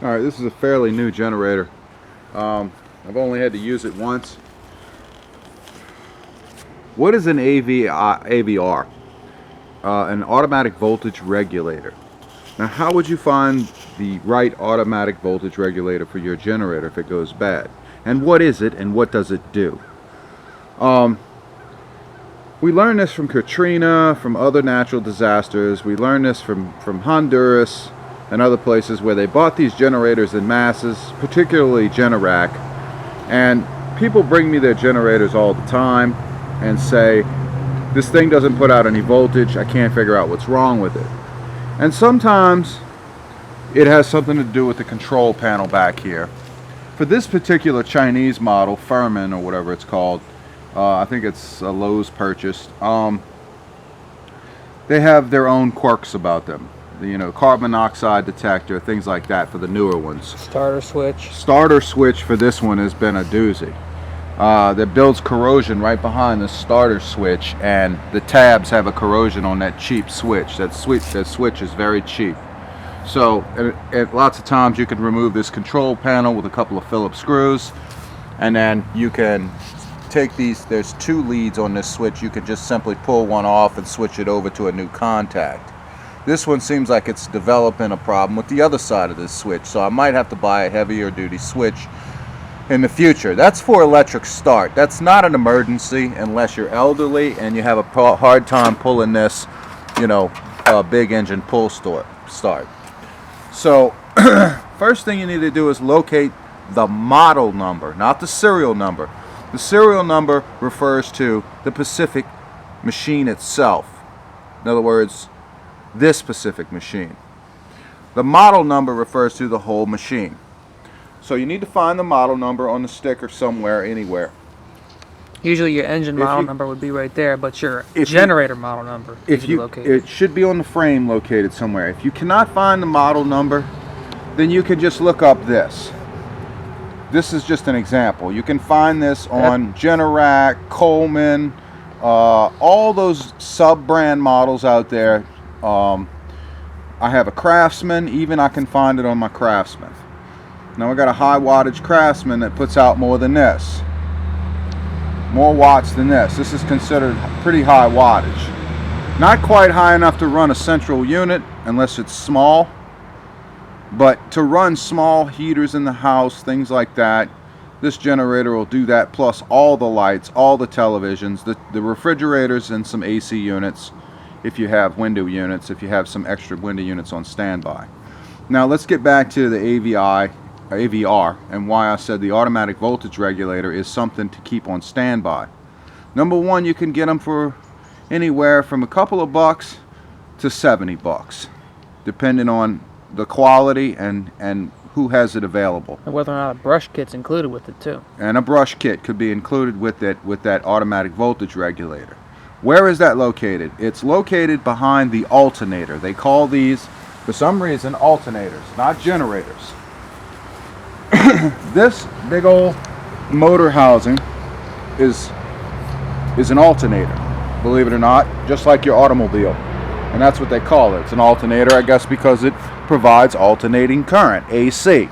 Alright, this is a fairly new generator. I've only had to use it once. What is an AVR? An automatic voltage regulator. Now, how would you find the right automatic voltage regulator for your generator if it goes bad? And what is it, and what does it do? We learned this from Katrina, from other natural disasters. We learned this from Honduras and other places where they bought these generators in masses, particularly Generac. And people bring me their generators all the time and say, this thing doesn't put out any voltage, I can't figure out what's wrong with it. And sometimes it has something to do with the control panel back here. For this particular Chinese model, Furman or whatever it's called, I think it's a Lowe's purchase, they have their own quirks about them. You know, carbon monoxide detector, things like that for the newer ones. Starter switch. Starter switch for this one has been a doozy. That builds corrosion right behind the starter switch, and the tabs have a corrosion on that cheap switch. That switch is very cheap. So lots of times you can remove this control panel with a couple of Phillips screws, and then you can take these, there's two leads on this switch, you can just simply pull one off and switch it over to a new contact. This one seems like it's developing a problem with the other side of this switch, so I might have to buy a heavier duty switch in the future. That's for electric start. That's not an emergency unless you're elderly and you have a hard time pulling this, you know, big engine pull start. So first thing you need to do is locate the model number, not the serial number. The serial number refers to the Pacific machine itself. In other words, this specific machine. The model number refers to the whole machine. So you need to find the model number on the sticker somewhere, anywhere. Usually your engine model number would be right there, but your generator model number is located. It should be on the frame located somewhere. If you cannot find the model number, then you can just look up this. This is just an example. You can find this on Generac, Coleman, all those sub-brand models out there. I have a Craftsman, even I can find it on my Craftsman. Now I got a high wattage Craftsman that puts out more than this. More watts than this. This is considered pretty high wattage. Not quite high enough to run a central unit unless it's small. But to run small heaters in the house, things like that, this generator will do that, plus all the lights, all the televisions, the refrigerators, and some AC units if you have window units, if you have some extra window units on standby. Now let's get back to the AVR and why I said the automatic voltage regulator is something to keep on standby. Number one, you can get them for anywhere from a couple of bucks to $70, depending on the quality and who has it available. And whether or not a brush kit's included with it too. And a brush kit could be included with that automatic voltage regulator. Where is that located? It's located behind the alternator. They call these, for some reason, alternators, not generators. This big old motor housing is an alternator, believe it or not, just like your automobile. And that's what they call it. It's an alternator, I guess, because it provides alternating current, AC.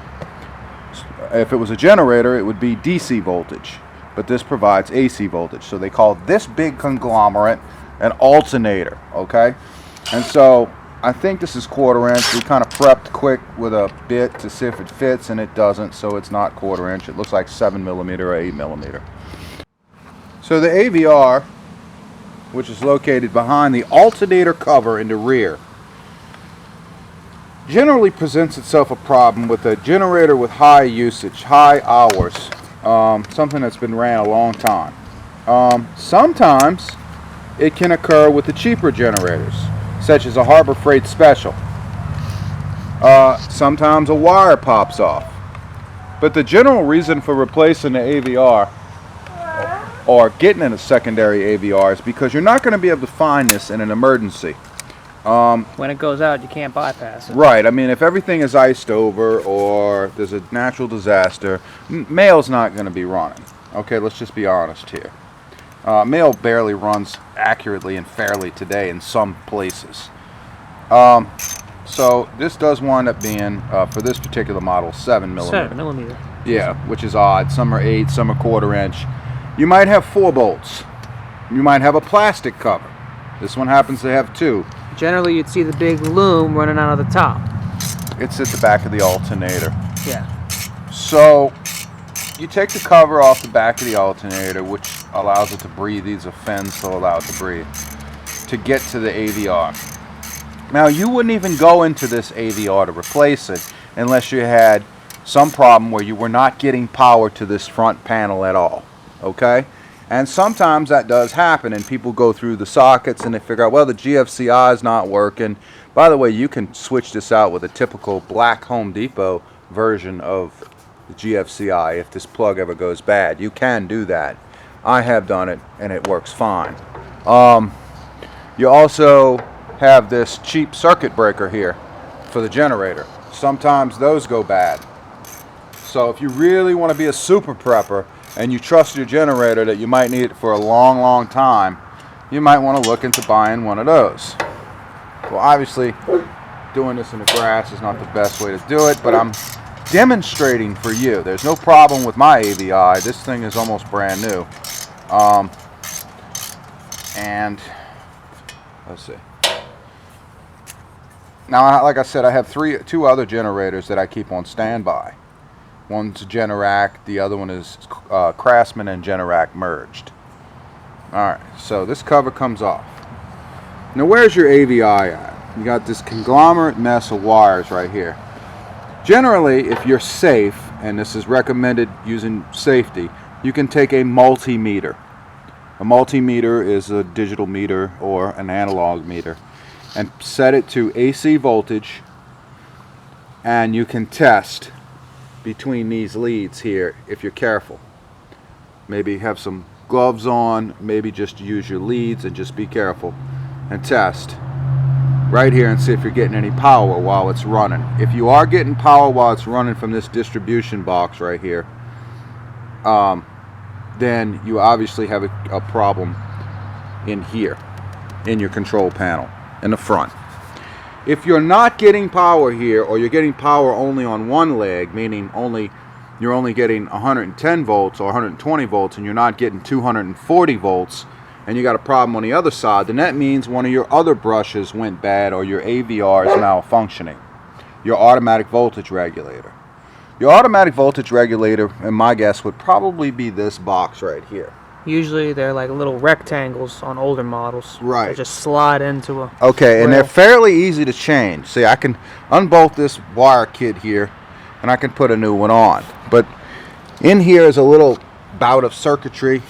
If it was a generator, it would be DC voltage, but this provides AC voltage. So they call this big conglomerate an alternator, okay? And so I think this is 1/4 inch. We kind of prepped quick with a bit to see if it fits, and it doesn't, so it's not 1/4 inch. It looks like 7mm or 8mm. So the AVR, which is located behind the alternator cover in the rear, generally presents itself a problem with a generator with high usage, high hours, something that's been ran a long time. Sometimes it can occur with the cheaper generators, such as a Harbor Freight Special. Sometimes a wire pops off. But the general reason for replacing the AVR or getting in a secondary AVR is because you're not going to be able to find this in an emergency. When it goes out, you can't bypass it. Right. I mean, if everything is iced over or there's a natural disaster, mail's not going to be running. Okay, let's just be honest here. Mail barely runs accurately and fairly today in some places. So this does wind up being, for this particular model, 7mm. 7mm. Yeah, which is odd. Some are 8, some are 1/4 inch. You might have 4 bolts. You might have a plastic cover. This one happens to have 2. Generally, you'd see the big loom running out of the top. It's at the back of the alternator. Yeah. So you take the cover off the back of the alternator, which allows it to breathe. These are fins to allow it to breathe, to get to the AVR. Now, you wouldn't even go into this AVR to replace it unless you had some problem where you were not getting power to this front panel at all, okay? And sometimes that does happen, and people go through the sockets and they figure out, well, the GFCI is not working. By the way, you can switch this out with a typical black Home Depot version of the GFCI if this plug ever goes bad. You can do that. I have done it, and it works fine. You also have this cheap circuit breaker here for the generator. Sometimes those go bad. So if you really want to be a super prepper and you trust your generator that you might need it for a long, long time, you might want to look into buying one of those. Well, obviously, doing this in the grass is not the best way to do it, but I'm demonstrating for you. There's no problem with my AVI. This thing is almost brand new. And let's see. Now, like I said, I have 2 other generators that I keep on standby. One's Generac, the other one is Craftsman and Generac merged. Alright, so this cover comes off. Now, where's your AVI at? You got this conglomerate mess of wires right here. Generally, if you're safe, and this is recommended using safety, you can take a multimeter. A multimeter is a digital meter or an analog meter, and set it to AC voltage, and you can test between these leads here if you're careful. Maybe have some gloves on, maybe just use your leads and just be careful and test right here and see if you're getting any power while it's running. If you are getting power while it's running from this distribution box right here, then you obviously have a problem in here, in your control panel, in the front. If you're not getting power here, or you're getting power only on one leg, meaning you're only getting 110 volts or 120 volts and you're not getting 240 volts, and you got a problem on the other side, then that means one of your other brushes went bad or your AVR is malfunctioning. Your automatic voltage regulator. Your automatic voltage regulator, in my guess, would probably be this box right here. Usually they're like little rectangles on older models. Right. They just slide into a Okay, and rail. they're fairly easy to change. See, I can unbolt this wire kit here, and I can put a new one on. But in here is a little bout of circuitry,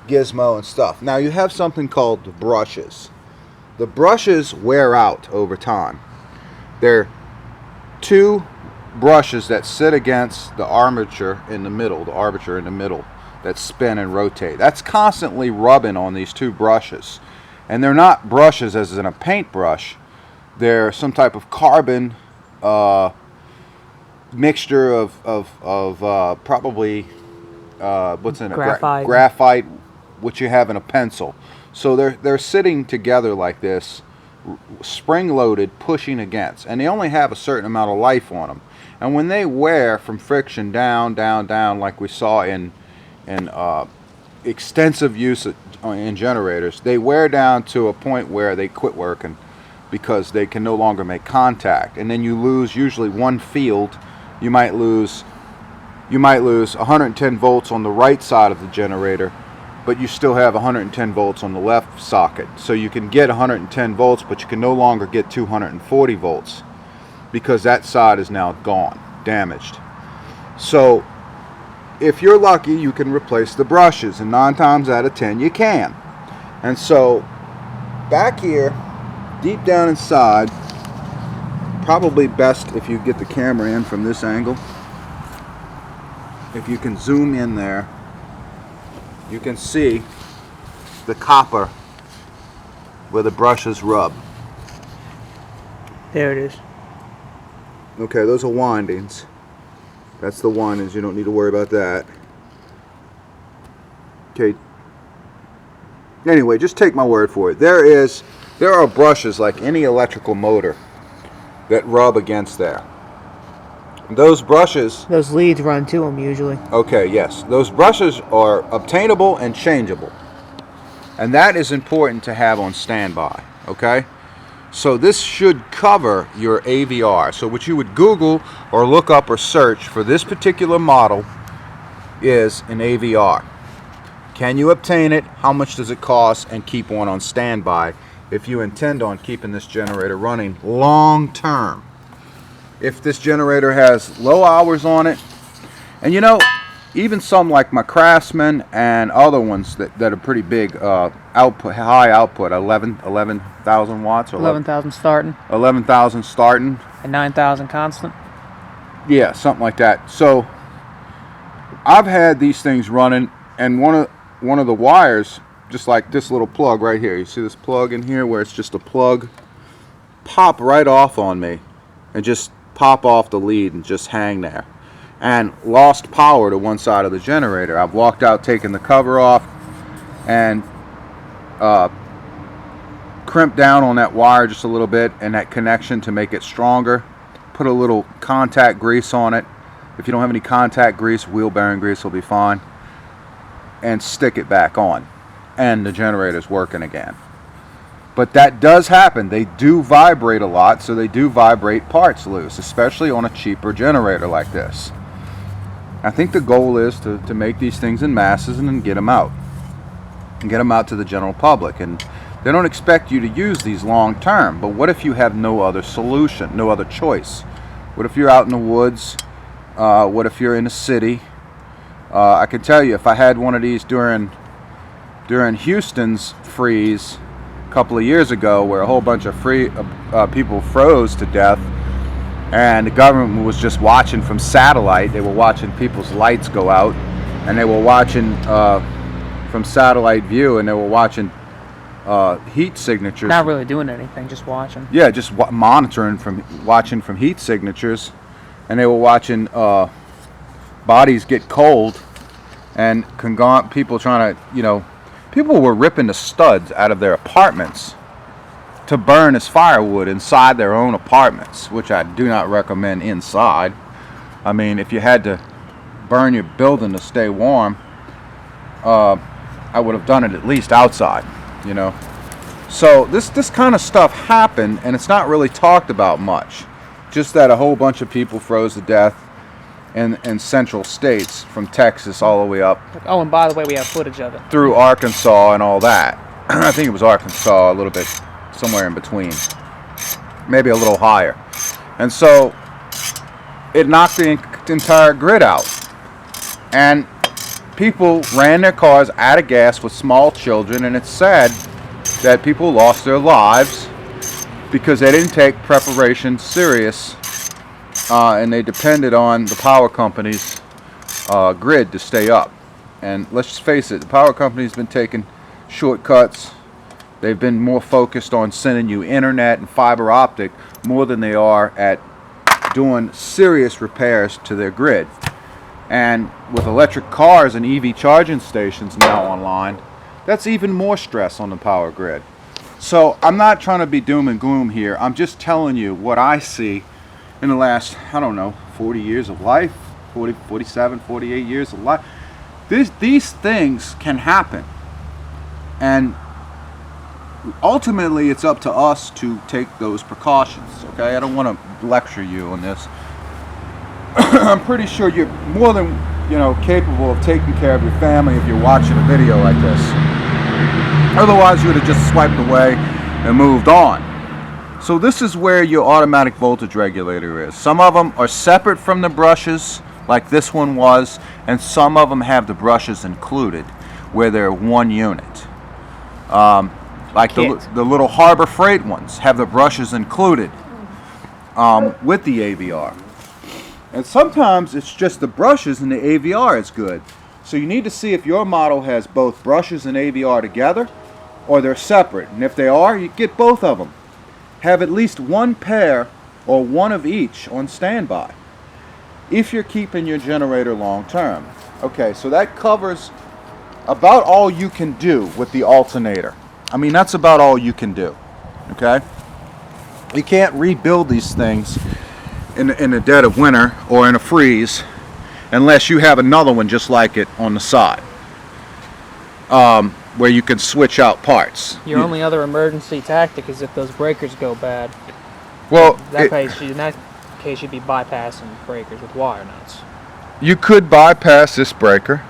gizmo, and stuff. Now, you have something called the brushes. The brushes wear out over time. They're 2 brushes that sit against the armature in the middle, that spin and rotate. That's constantly rubbing on these 2 brushes. And they're not brushes as in a paintbrush. They're some type of carbon mixture of probably what's in it? Graphite. Graphite, which you have in a pencil. So they're sitting together like this, spring-loaded, pushing against. And they only have a certain amount of life on them. And when they wear from friction down, like we saw in extensive use in generators, they wear down to a point where they quit working because they can no longer make contact. And then you lose usually one field. You might lose 110 volts on the right side of the generator, but you still have 110 volts on the left socket. So you can get 110 volts, but you can no longer get 240 volts because that side is now gone, damaged. So if you're lucky, you can replace the brushes, and 9 times out of 10 you can. And so back here, deep down inside, probably best if you get the camera in from this angle. If you can zoom in there, you can see the copper where the brushes rub. There it is. Okay, those are windings. That's the windings, you don't need to worry about that. Okay. Anyway, just take my word for it. There are brushes like any electrical motor that rub against there. Those brushes, those leads run to them usually. okay, yes, those brushes are obtainable and changeable, and that is important to have on standby. Okay, so this should cover your AVR. So what you would Google or look up or search for this particular model is an AVR. Can you obtain it? How much does it cost? And keep one on standby if you intend on keeping this generator running long term. If this generator has low hours on it, and you know, even some like my Craftsman and other ones that are pretty big output, high output, 11,000 watts or 11,000 starting 11,000 starting and 9,000 constant. Yeah, something like that. So I've had these things running, and one of the wires, just like this little plug right here, you see this plug in here where it's just a plug, pop right off on me and just pop off the lead and just hang there, and lost power to one side of the generator. I've walked out, taken the cover off, and crimped down on that wire just a little bit and that connection to make it stronger. Put a little contact grease on it. If you don't have any contact grease, wheel bearing grease will be fine, and stick it back on, and the generator's working again. But that does happen. They do vibrate a lot, so they do vibrate parts loose, especially on a cheaper generator like this. I think the goal is to make these things in masses and then get them out. And get them out to the general public. And they don't expect you to use these long term, but what if you have no other solution, no other choice? What if you're out in the woods? What if you're in a city? I can tell you, if I had one of these during Houston's freeze a couple of years ago, where a whole bunch of people froze to death, and the government was just watching from satellite. They were watching people's lights go out, and they were watching from satellite view, and they were watching heat signatures. Not really doing anything, just watching. Yeah, just monitoring watching from heat signatures, and they were watching bodies get cold, and people trying to, people were ripping the studs out of their apartments to burn as firewood inside their own apartments, which I do not recommend inside. I mean, if you had to burn your building to stay warm, I would have done it at least outside, So this kind of stuff happened, and it's not really talked about much. Just that a whole bunch of people froze to death in central states, from Texas all the way up. Oh, and by the way, we have footage of it. Through Arkansas and all that. I think it was Arkansas, a little bit, somewhere in between. Maybe a little higher. And so it knocked the entire grid out. And people ran their cars out of gas with small children, and it's sad that people lost their lives because they didn't take preparation serious, and they depended on the power company's grid to stay up. And let's just face it, the power company's been taking shortcuts. They've been more focused on sending you internet and fiber optic more than they are at doing serious repairs to their grid. And with electric cars and EV charging stations now online, that's even more stress on the power grid. So I'm not trying to be doom and gloom here. I'm just telling you what I see in the last, 40 years of life, 47, 48 years of life. These things can happen. And ultimately, it's up to us to take those precautions, okay? I don't want to lecture you on this. I'm pretty sure you're more than, capable of taking care of your family if you're watching a video like this. Otherwise, you would have just swiped away and moved on. So this is where your automatic voltage regulator is. Some of them are separate from the brushes, like this one was, and some of them have the brushes included, where they're one unit. Like the little Harbor Freight ones have the brushes included with the AVR. And sometimes it's just the brushes and the AVR is good. So you need to see if your model has both brushes and AVR together, or they're separate. And if they are, you get both of them. Have at least one pair or one of each on standby if you're keeping your generator long term. Okay, so that covers about all you can do with the alternator. I mean, that's about all you can do. Okay? You can't rebuild these things in the dead of winter or in a freeze unless you have another one just like it on the side, where you can switch out parts. Your only other emergency tactic is if those breakers go bad. Well, in that case, you'd be bypassing breakers with wire nuts. You could bypass this breaker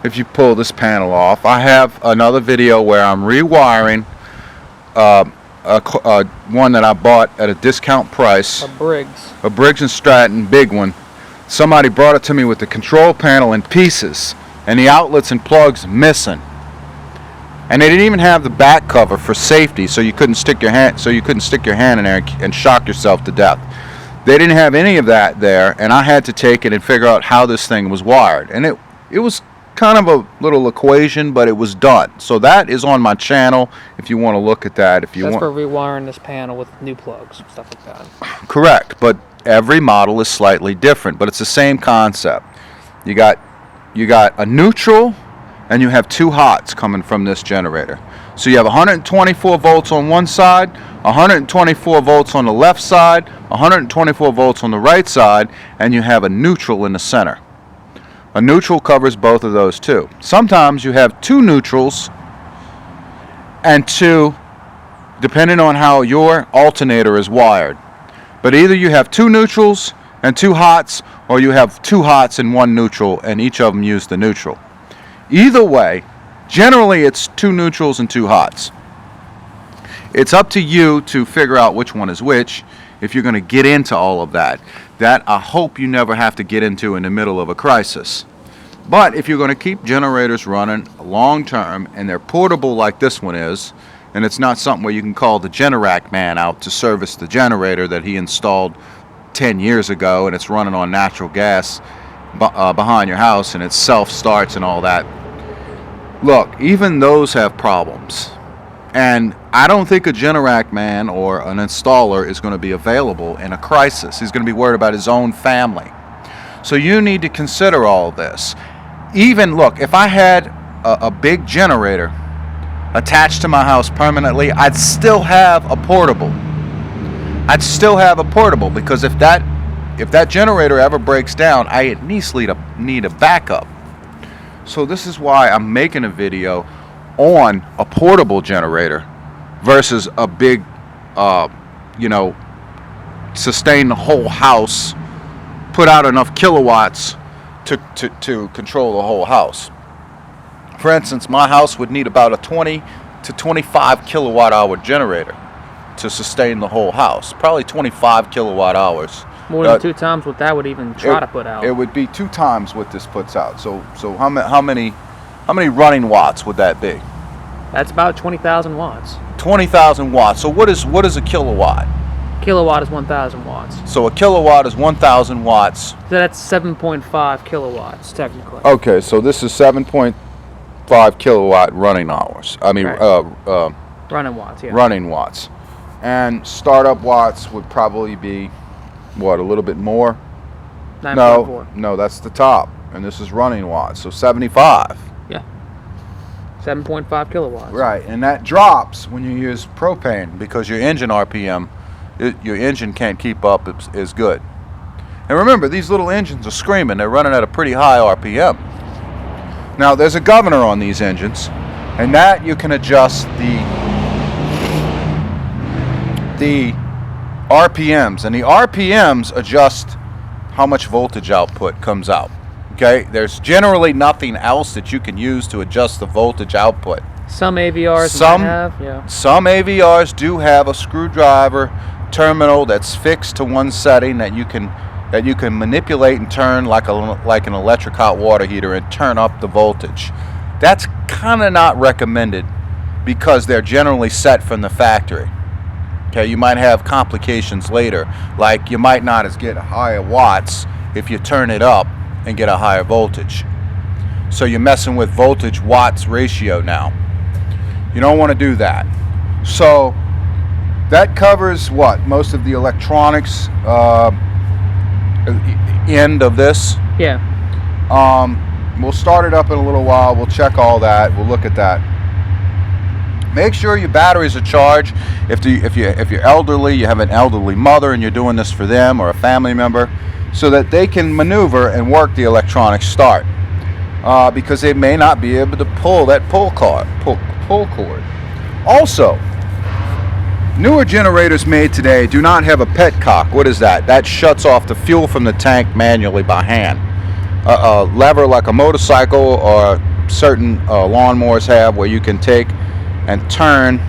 if you pull this panel off. I have another video where I'm rewiring one that I bought at a discount price. A Briggs & Stratton big one. Somebody brought it to me with the control panel in pieces and the outlets and plugs missing. And they didn't even have the back cover for safety, so you couldn't stick your hand in there and shock yourself to death. They didn't have any of that there, and I had to take it and figure out how this thing was wired. And it was kind of a little equation, but it was done. So that is on my channel if you want to look at that. That's for rewiring this panel with new plugs and stuff like that. Correct, but every model is slightly different, but it's the same concept. You got a neutral, and you have two hots coming from this generator. So you have 124 volts on one side, 124 volts on the left side, 124 volts on the right side, and you have a neutral in the center. A neutral covers both of those too. Sometimes you have two neutrals and two, depending on how your alternator is wired. But either you have two neutrals and two hots, or you have two hots and one neutral, and each of them use the neutral. Either way, generally it's two neutrals and two hots. It's up to you to figure out which one is which if you're going to get into all of that. That I hope you never have to get into in the middle of a crisis. But if you're going to keep generators running long term, and they're portable like this one is, and it's not something where you can call the Generac man out to service the generator that he installed 10 years ago, and it's running on natural gas behind your house, and it self-starts and all that. Look, even those have problems. And I don't think a Generac man or an installer is going to be available in a crisis. He's going to be worried about his own family. So you need to consider all this. Even, look, if I had a big generator attached to my house permanently, I'd still have a portable. Because if that generator ever breaks down, I at least need a backup. So this is why I'm making a video on a portable generator versus a big, sustain the whole house, put out enough kilowatts to control the whole house. For instance, my house would need about a 20 to 25 kilowatt hour generator to sustain the whole house. Probably 25 kilowatt hours. More than 2 times what that would even try to put out. It would be 2 times what this puts out. So how many running watts would that be? That's about 20,000 watts. 20,000 watts. So what is a kilowatt? Kilowatt is 1,000 watts. So a kilowatt is 1,000 watts. So that's 7.5 kilowatts technically. Okay, so this is 7.5 kilowatt running hours. I mean, right. Running watts. Yeah. Running watts, and startup watts would probably be what, a little bit more? 9.4. No, that's the top, and this is running watts, so 75. Yeah. 7.5 kilowatts. Right, and that drops when you use propane because your engine RPM, your engine can't keep up as good. And remember, these little engines are screaming. They're running at a pretty high RPM. Now, there's a governor on these engines, and that you can adjust the RPMs, and the RPMs adjust how much voltage output comes out. Okay, there's generally nothing else that you can use to adjust the voltage output. Some AVRs might have, yeah. Some AVRs do have a screwdriver terminal that's fixed to one setting that you can manipulate and turn like an electric hot water heater and turn up the voltage. That's kind of not recommended because they're generally set from the factory. Okay, you might have complications later, like you might not get higher watts if you turn it up and get a higher voltage. So you're messing with voltage watts ratio now. You don't want to do that. So that covers what? Most of the electronics end of this. Yeah. We'll start it up in a little while. We'll check all that. We'll look at that. Make sure your batteries are charged. If you're elderly, you have an elderly mother and you're doing this for them or a family member, so that they can maneuver and work the electronic start, because they may not be able to pull that pull cord. Also, newer generators made today do not have a petcock. What is that? That shuts off the fuel from the tank manually by hand. A lever like a motorcycle or certain lawnmowers have, where you can take and turn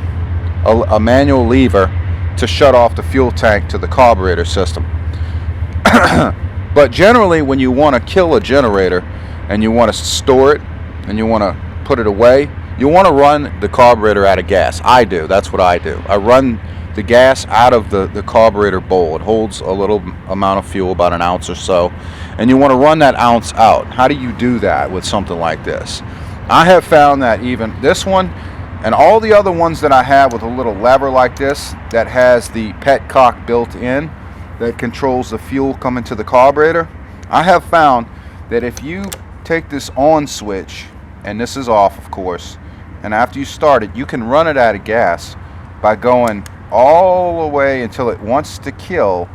a manual lever to shut off the fuel tank to the carburetor system. But generally, when you want to kill a generator and you want to store it and you want to put it away, you want to run the carburetor out of gas. I do. That's what I do. I run the gas out of the carburetor bowl. It holds a little amount of fuel, about an ounce or so, and you want to run that ounce out. How do you do that with something like this? I have found that even this one and all the other ones that I have with a little lever like this that has the petcock built in that controls the fuel coming to the carburetor, I have found that if you take this on switch, and this is off of course, and after you start it, you can run it out of gas by going all the way until it wants to kill,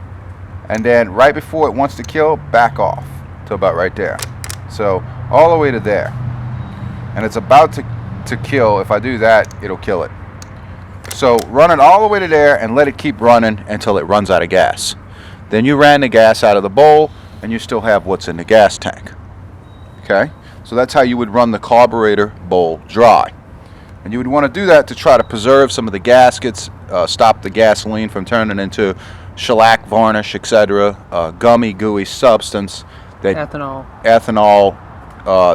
and then right before it wants to kill, back off to about right there. So all the way to there, and it's about to kill. If I do that, it'll kill it. So run it all the way to there and let it keep running until it runs out of gas. Then you ran the gas out of the bowl and you still have what's in the gas tank. Okay, so that's how you would run the carburetor bowl dry. And you would want to do that to try to preserve some of the gaskets, stop the gasoline from turning into shellac, varnish, etc., gummy, gooey substance. Ethanol.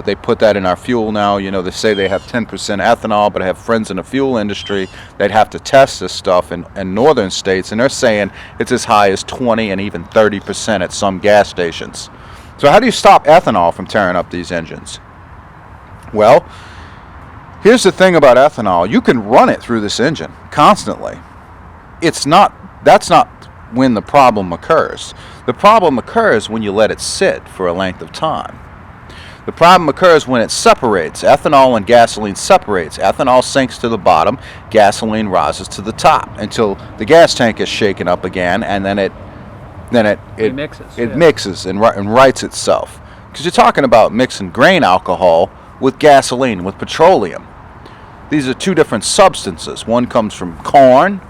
They put that in our fuel now. You know, they say they have 10% ethanol, but I have friends in the fuel industry. They'd have to test this stuff in northern states, and they're saying it's as high as 20 and even 30% at some gas stations. So how do you stop ethanol from tearing up these engines? Well, here's the thing about ethanol. You can run it through this engine constantly. That's not when the problem occurs. The problem occurs when you let it sit for a length of time. The problem occurs when it separates. Ethanol and gasoline separates. Ethanol sinks to the bottom, gasoline rises to the top until the gas tank is shaken up again, and then it mixes and rights itself. Because you're talking about mixing grain alcohol with gasoline, with petroleum. These are two different substances. One comes from corn,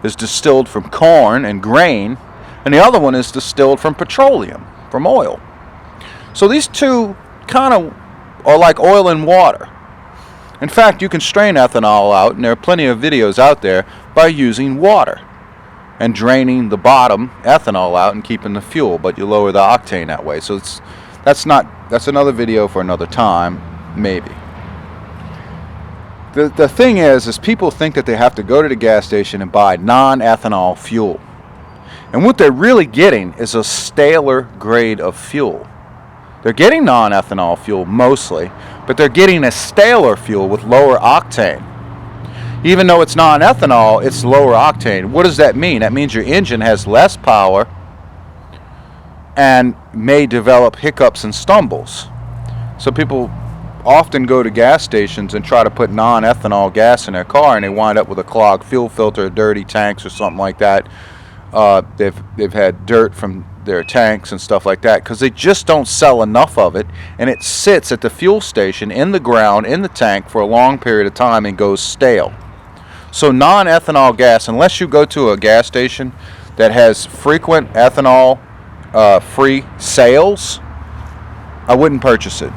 is distilled from corn and grain, and the other one is distilled from petroleum, from oil. So these two kind of are like oil and water. In fact, you can strain ethanol out, and there are plenty of videos out there, by using water and draining the bottom ethanol out and keeping the fuel, but you lower the octane that way. So that's another video for another time, maybe. The thing is people think that they have to go to the gas station and buy non-ethanol fuel. And what they're really getting is a staler grade of fuel. They're getting non-ethanol fuel mostly, but they're getting a staler fuel with lower octane. Even though it's non-ethanol, it's lower octane. What does that mean? That means your engine has less power and may develop hiccups and stumbles. So people often go to gas stations and try to put non-ethanol gas in their car, and they wind up with a clogged fuel filter, dirty tanks or something like that. They've had dirt from their tanks and stuff like that because they just don't sell enough of it, and it sits at the fuel station in the ground in the tank for a long period of time and goes stale. So non-ethanol gas, unless you go to a gas station that has frequent ethanol free sales, I wouldn't purchase it.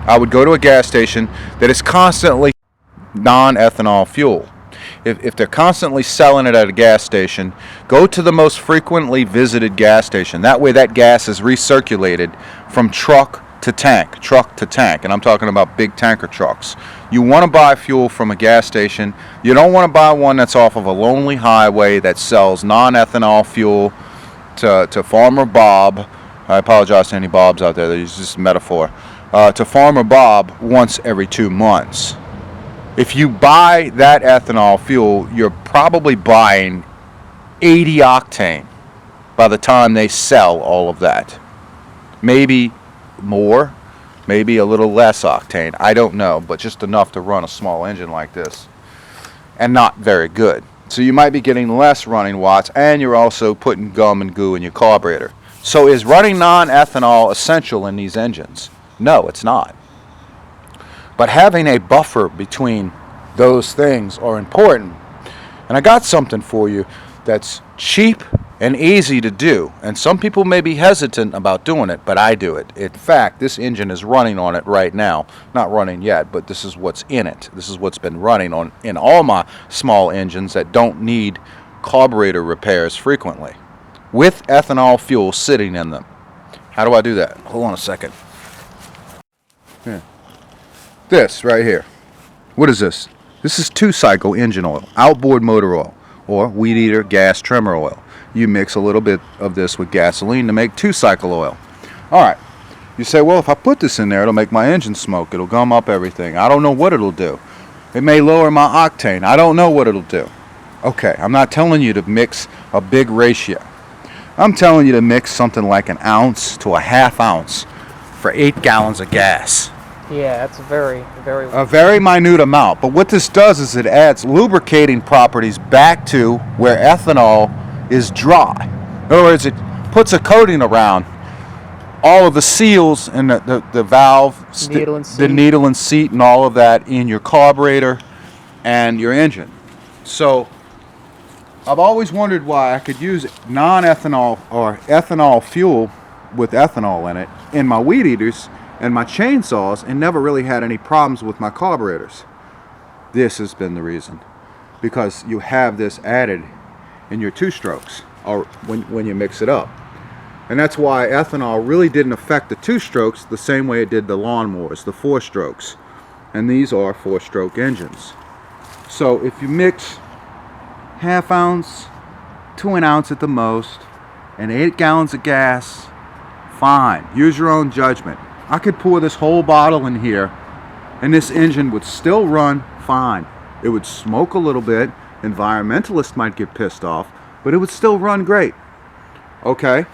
I would go to a gas station that is constantly non-ethanol fuel. If they're constantly selling it at a gas station, go to the most frequently visited gas station. That way that gas is recirculated from truck to tank, and I'm talking about big tanker trucks. You want to buy fuel from a gas station. You don't want to buy one that's off of a lonely highway that sells non-ethanol fuel to Farmer Bob. I apologize to any Bobs out there. That's just a metaphor. To Farmer Bob once every 2 months. If you buy that ethanol fuel, you're probably buying 80 octane by the time they sell all of that. Maybe more, maybe a little less octane. I don't know, but just enough to run a small engine like this. and not very good. So you might be getting less running watts, and you're also putting gum and goo in your carburetor. So is running non-ethanol essential in these engines? No, it's not. But having a buffer between those things are important. And I got something for you that's cheap and easy to do. And some people may be hesitant about doing it, but I do it. In fact, this engine is running on it right now. Not running yet, but this is what's in it. This is what's been running on in all my small engines that don't need carburetor repairs frequently, with ethanol fuel sitting in them. How do I do that? Hold on a second. Yeah. This right here. What is this? This is 2-cycle engine oil, outboard motor oil, or weed eater gas trimmer oil. You mix a little bit of this with gasoline to make 2-cycle oil. All right. You say, well, if I put this in there, it'll make my engine smoke. It'll gum up everything. I don't know what it'll do. It may lower my octane. I don't know what it'll do. Okay, I'm not telling you to mix a big ratio. I'm telling you to mix something like 1 ounce to a 1/2 ounce for 8 gallons of gas. Yeah, that's a very minute amount. But what this does is it adds lubricating properties back to where ethanol is dry. In other words, it puts a coating around all of the seals and the valve, the needle and seat and all of that in your carburetor and your engine. So I've always wondered why I could use non-ethanol or ethanol fuel with ethanol in it in my weed eaters and my chainsaws and never really had any problems with my carburetors. This has been the reason, because you have this added in your 2-strokes or when you mix it up. And that's why ethanol really didn't affect the 2-strokes the same way it did the lawnmowers, the 4-strokes. And these are 4-stroke engines. So if you mix 1/2 ounce to 1 ounce at the most and 8 gallons of gas, fine. Use your own judgment. I could pour this whole bottle in here and this engine would still run fine. It would smoke a little bit. Environmentalists might get pissed off, but it would still run great. Okay?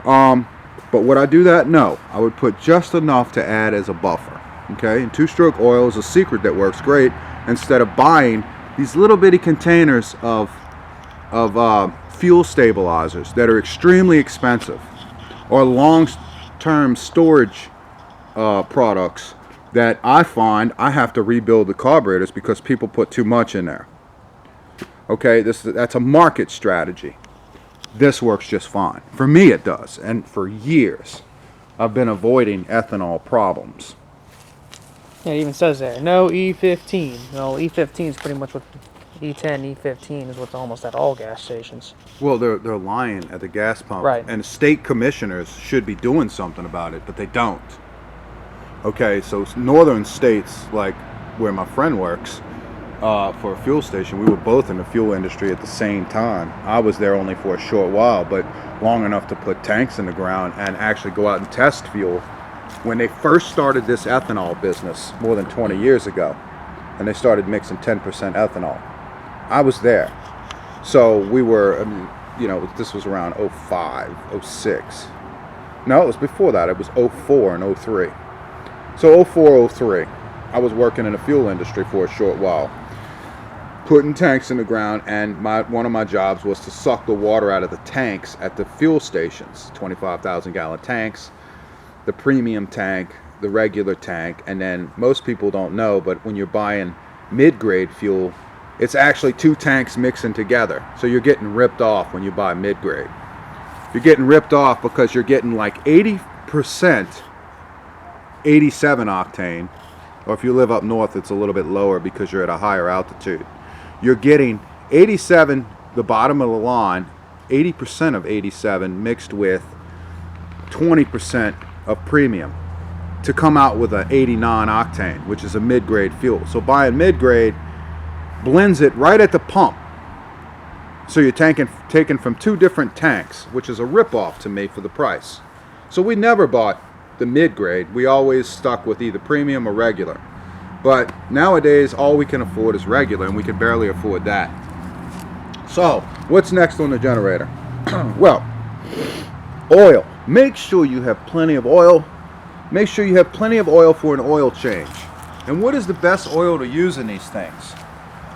But would I do that? No. I would put just enough to add as a buffer. Okay? And 2-stroke oil is a secret that works great, instead of buying these little bitty containers of fuel stabilizers that are extremely expensive, or long-term storage products that I find I have to rebuild the carburetors because people put too much in there. Okay, that's a market strategy. This works just fine. For me it does, and for years I've been avoiding ethanol problems. Yeah, it even says there, no E15. No, E15 is pretty much what E10, E15 is what's almost at all gas stations. Well, they're lying at the gas pump. Right. And state commissioners should be doing something about it, but they don't. Okay, so northern states, like where my friend works, for a fuel station, we were both in the fuel industry at the same time. I was there only for a short while, but long enough to put tanks in the ground and actually go out and test fuel. When they first started this ethanol business more than 20 years ago, and they started mixing 10% ethanol, I was there. So we were, this was around 05, 06. No, it was before that. It was 04 and 03. So 04, 03, I was working in the fuel industry for a short while, putting tanks in the ground, and one of my jobs was to suck the water out of the tanks at the fuel stations, 25,000 gallon tanks, the premium tank, the regular tank, and then most people don't know, but when you're buying mid-grade fuel, it's actually 2 tanks mixing together. So you're getting ripped off when you buy mid-grade. You're getting ripped off because you're getting like 80% 87 octane, or if you live up north it's a little bit lower because you're at a higher altitude. You're getting 87, the bottom of the line, 80% of 87 mixed with 20% of premium to come out with an 89 octane, which is a mid-grade fuel. So buying mid-grade blends it right at the pump. So you're taking from 2 different tanks, which is a rip-off to me for the price. So we never bought the mid-grade. We always stuck with either premium or regular. But nowadays, all we can afford is regular, and we can barely afford that. So, what's next on the generator? Well, oil. Make sure you have plenty of oil. Make sure you have plenty of oil for an oil change. And what is the best oil to use in these things?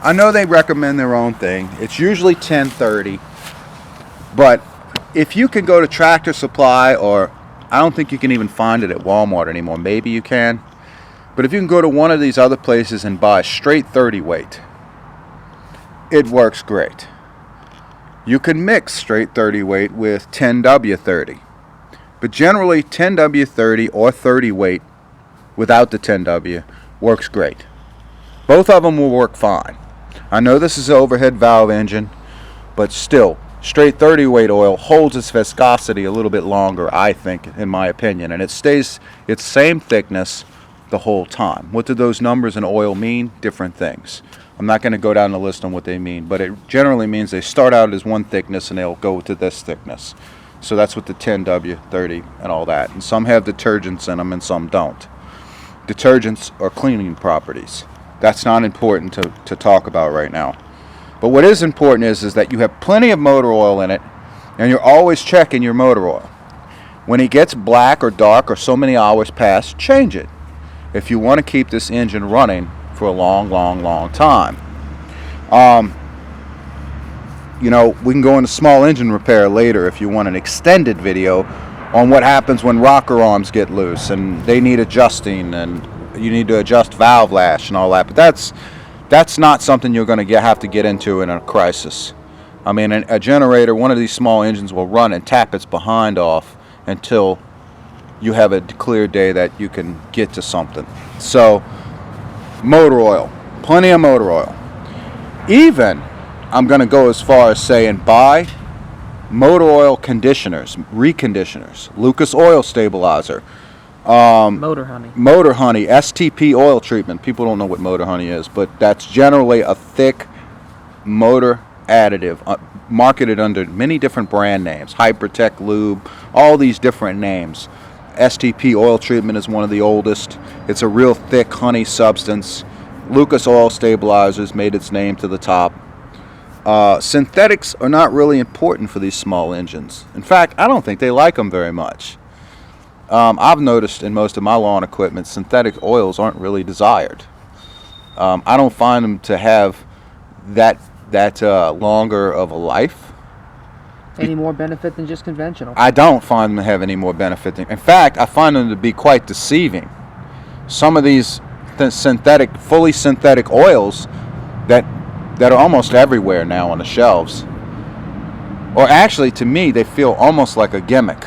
I know they recommend their own thing. It's usually 1030. But if you can go to Tractor Supply, or I don't think you can even find it at Walmart anymore. Maybe you can. But if you can go to one of these other places and buy straight 30 weight, it works great. You can mix straight 30 weight with 10W30. But generally 10W30 or 30 weight without the 10W works great. Both of them will work fine. I know this is an overhead valve engine, but still, straight 30 weight oil holds its viscosity a little bit longer, I think, in my opinion, and it stays its same thickness the whole time. What do those numbers in oil mean? Different things. I'm not going to go down the list on what they mean, but it generally means they start out as one thickness and they'll go to this thickness. So that's what the 10W30 and all that. And some have detergents in them and some don't. Detergents are cleaning properties. That's not important to talk about right now. But what is important is that you have plenty of motor oil in it, and you're always checking your motor oil. When it gets black or dark or so many hours pass, change it if you want to keep this engine running for a long, long, long time. You know, we can go into small engine repair later if you want an extended video on what happens when rocker arms get loose and they need adjusting, and you need to adjust valve lash and all that. But that's not something you're going to have to get into in a crisis. I mean, a generator, one of these small engines will run and tap its behind off until you have a clear day that you can get to something. So, motor oil, plenty of motor oil. Even, I'm going to go as far as saying buy motor oil conditioners, reconditioners, Lucas Oil Stabilizer, Motor Honey. Motor Honey, STP oil treatment. People don't know what Motor Honey is, but that's generally a thick motor additive marketed under many different brand names. Hypertech Lube, all these different names. STP oil treatment is one of the oldest. It's a real thick honey substance. Lucas Oil Stabilizers made its name to the top. Synthetics are not really important for these small engines. In fact, I don't think they like them very much. I've noticed in most of my lawn equipment, synthetic oils aren't really desired. I don't find them to have that longer of a life. Any more benefit than just conventional? I don't find them to have any more benefit. In fact, I find them to be quite deceiving. Some of these fully synthetic oils that are almost everywhere now on the shelves, or actually to me they feel almost like a gimmick.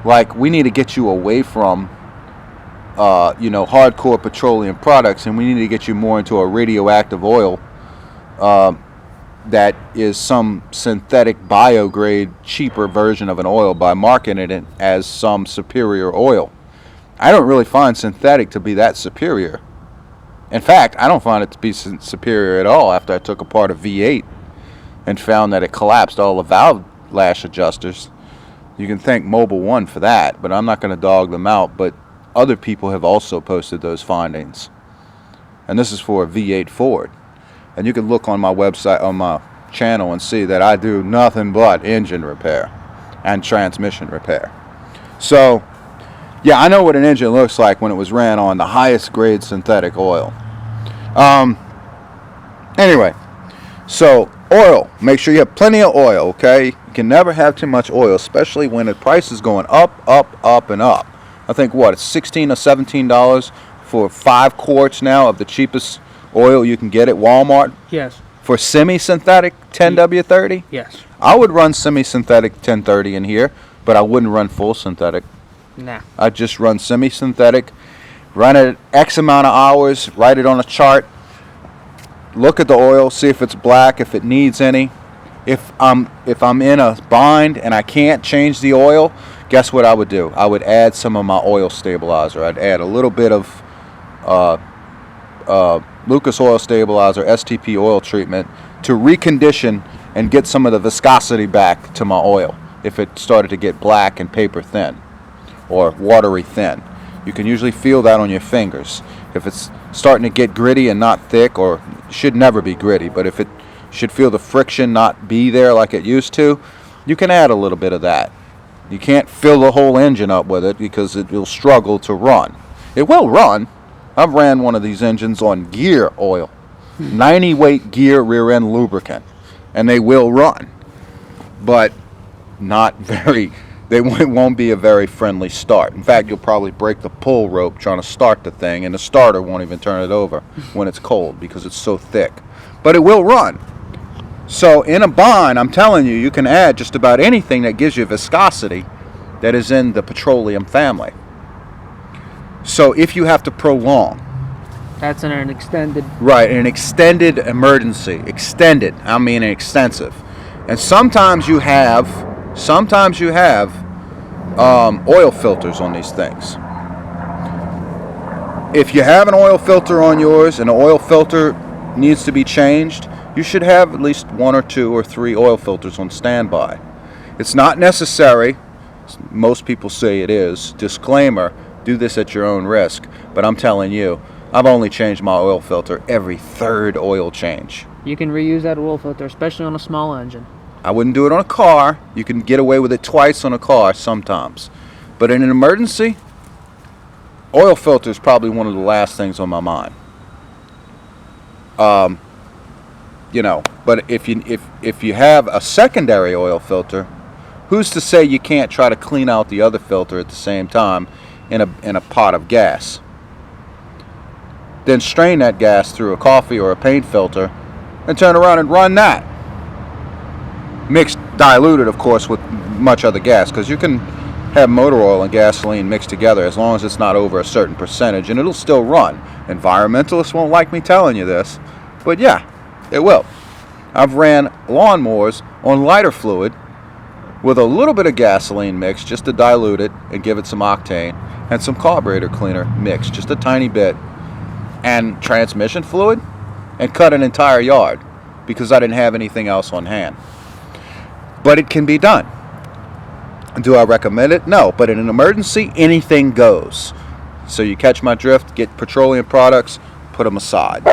Like, we need to get you away from hardcore petroleum products, and we need to get you more into a radioactive oil that is some synthetic biograde cheaper version of an oil by marketing it as some superior oil. I don't really find synthetic to be that superior. In fact, I don't find it to be superior at all after I took apart a V8 and found that it collapsed all the valve lash adjusters. You can thank Mobil 1 for that, but I'm not going to dog them out. But other people have also posted those findings. And this is for a V8 Ford. And you can look on my website, on my channel, and see that I do nothing but engine repair and transmission repair. So, yeah, I know what an engine looks like when it was ran on the highest grade synthetic oil. Anyway, so oil. Make sure you have plenty of oil, okay? You can never have too much oil, especially when the price is going up, up, and up. I think, it's $16 or $17 for 5 quarts now of the cheapest oil you can get at Walmart? Yes. For semi-synthetic 10W30? Yes. I would run semi-synthetic 1030 in here, but I wouldn't run full synthetic. Nah. I'd just run semi-synthetic, run it X amount of hours, write it on a chart, look at the oil, see if it's black, if it needs any. If I'm in a bind and I can't change the oil, guess what I would do? I would add some of my oil stabilizer. I'd add a little bit of Lucas Oil Stabilizer, STP oil treatment to recondition and get some of the viscosity back to my oil if it started to get black and paper thin or watery thin. You can usually feel that on your fingers. If it's starting to get gritty and not thick, or should never be gritty, but if it should feel the friction not be there like it used to, you can add a little bit of that. You can't fill the whole engine up with it because it will struggle to run. It will run. I've ran one of these engines on gear oil, 90 weight gear rear end lubricant, and they will run, but not very. Won't be a very friendly start. In fact, you'll probably break the pull rope trying to start the thing, and the starter won't even turn it over when it's cold because it's so thick. But it will run. So in a bind, I'm telling you, you can add just about anything that gives you viscosity that is in the petroleum family. So if you have to prolong, That's in an extended. right, an extended emergency, extended, I mean extensive, and sometimes you have oil filters on these things. If you have an oil filter on yours and the oil filter needs to be changed, you should have at least 1 or 2 or 3 oil filters on standby. It's not necessary. Most people say it is. Disclaimer, do this at your own risk. But I'm telling you, I've only changed my oil filter every 3rd oil change. You can reuse that oil filter, especially on a small engine. I wouldn't do it on a car. You can get away with it twice on a car sometimes. But in an emergency, oil filter is probably one of the last things on my mind. But if you have a secondary oil filter, who's to say you can't try to clean out the other filter at the same time in a pot of gas? Then strain that gas through a coffee or a paint filter and turn around and run that. Mixed, diluted, of course, with much other gas, because you can have motor oil and gasoline mixed together as long as it's not over a certain percentage, and it'll still run. Environmentalists won't like me telling you this, but yeah, it will. I've ran lawnmowers on lighter fluid with a little bit of gasoline mixed just to dilute it and give it some octane, and some carburetor cleaner mixed just a tiny bit, and transmission fluid, and cut an entire yard because I didn't have anything else on hand. But it can be done. Do I recommend it? No, but in an emergency, anything goes. So you catch my drift, get petroleum products, put them aside.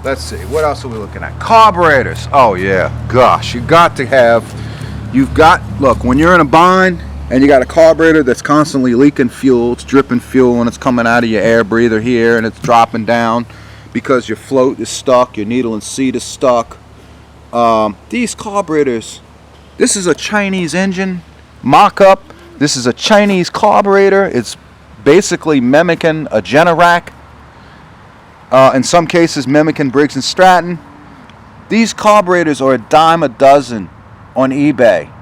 Let's see, what else are we looking at? Carburetors. Oh yeah, gosh, look, when you're in a bind and you got a carburetor that's constantly leaking fuel, it's dripping fuel and it's coming out of your air breather here and it's dropping down because your float is stuck, your needle and seat is stuck. These carburetors, this is a Chinese engine mock-up. This is a Chinese carburetor. It's basically mimicking a Generac. In some cases mimicking Briggs & Stratton. These carburetors are a dime a dozen on eBay.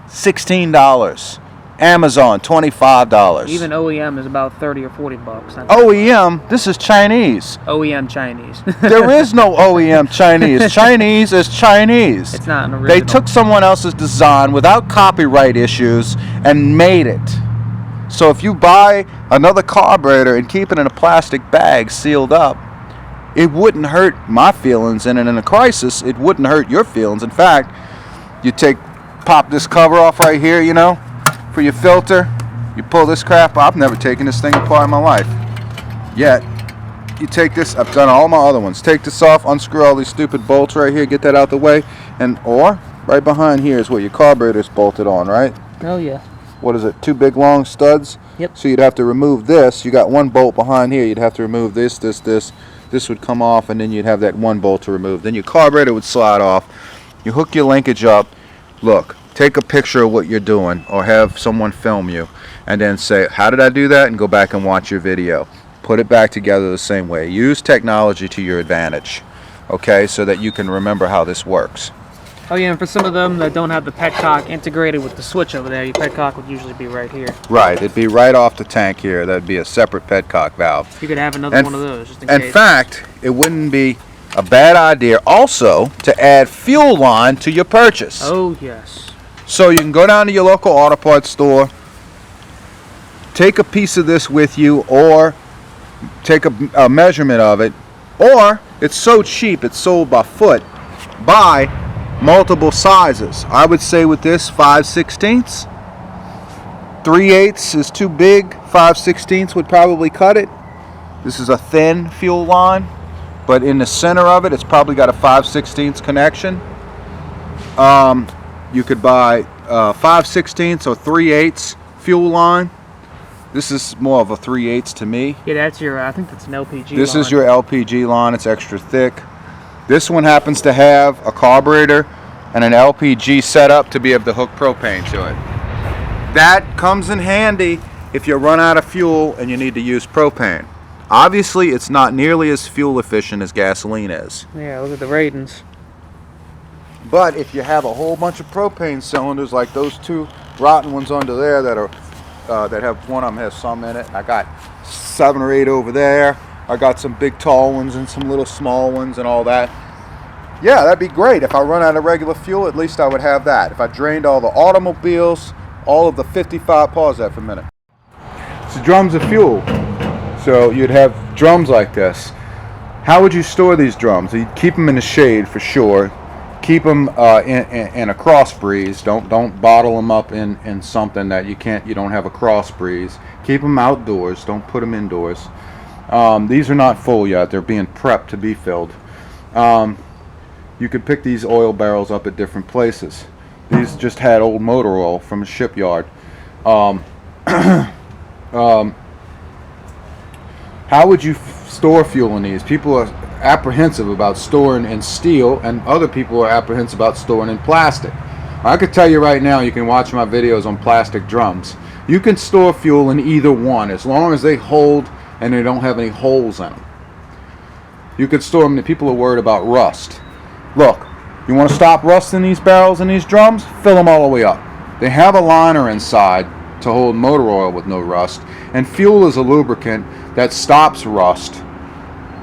$16. Amazon, $25. Even OEM is about 30 or 40 bucks. OEM, this is Chinese. OEM Chinese. There is no OEM Chinese. Chinese is Chinese. It's not an original. They took someone else's design without copyright issues and made it. So if you buy another carburetor and keep it in a plastic bag sealed up, it wouldn't hurt my feelings, and in a crisis, it wouldn't hurt your feelings. In fact, you pop this cover off right here, for your filter. You pull this crap. I've never taken this thing apart in my life. Yet, you take this. I've done all my other ones. Take this off, unscrew all these stupid bolts right here, get that out the way, or right behind here is where your carburetor's bolted on, right? Oh yeah. What is it? 2 big long studs. Yep. So you'd have to remove this. You got 1 bolt behind here. You'd have to remove this. This would come off, and then you'd have that 1 bolt to remove. Then your carburetor would slide off. You hook your linkage up. Look, take a picture of what you're doing, or have someone film you, and then say, how did I do that? And go back and watch your video. Put it back together the same way. Use technology to your advantage, okay, so that you can remember how this works. Oh yeah, and for some of them that don't have the petcock integrated with the switch over there, your petcock would usually be right here. Right, it'd be right off the tank here. That'd be a separate petcock valve. You could have another one of those just in case. In fact, it wouldn't be a bad idea also to add fuel line to your purchase. Oh yes. So you can go down to your local auto parts store, take a piece of this with you, or take a measurement of it, or it's so cheap it's sold by foot. Buy multiple sizes. I would say with this 5/16, 3/8 is too big. 5/16 would probably cut it. This is a thin fuel line, but in the center of it, it's probably got a 5/16 connection. You could buy 5/16 or 3/8 fuel line. This is more of a 3/8 to me. Yeah, that's your. I think that's an LPG. This line. is your LPG line. It's extra thick. This one happens to have a carburetor and an LPG setup to be able to hook propane to it. That comes in handy if you run out of fuel and you need to use propane. Obviously, it's not nearly as fuel efficient as gasoline is. Yeah, look at the ratings. But if you have a whole bunch of propane cylinders like those two rotten ones under there that are that have, one of them has some in it. I got 7 or 8 over there. I got some big tall ones and some little small ones and all that. Yeah, that'd be great. If I run out of regular fuel, at least I would have that. If I drained all the automobiles, all of the 55, pause that for a minute. So drums of fuel. So you'd have drums like this. How would you store these drums? You'd keep them in the shade for sure. Keep them in a cross breeze. Don't bottle them up in something that you don't have a cross breeze. Keep them outdoors. Don't put them indoors. These are not full yet. They're being prepped to be filled. You could pick these oil barrels up at different places. These just had old motor oil from a shipyard. How would you store fuel in these? People are apprehensive about storing in steel, and other people are apprehensive about storing in plastic. I could tell you right now, you can watch my videos on plastic drums. You can store fuel in either one as long as they hold and they don't have any holes in them. You could store them. People are worried about rust. Look, you want to stop rusting these barrels and these drums? Fill them all the way up. They have a liner inside to hold motor oil with no rust, and fuel is a lubricant that stops rust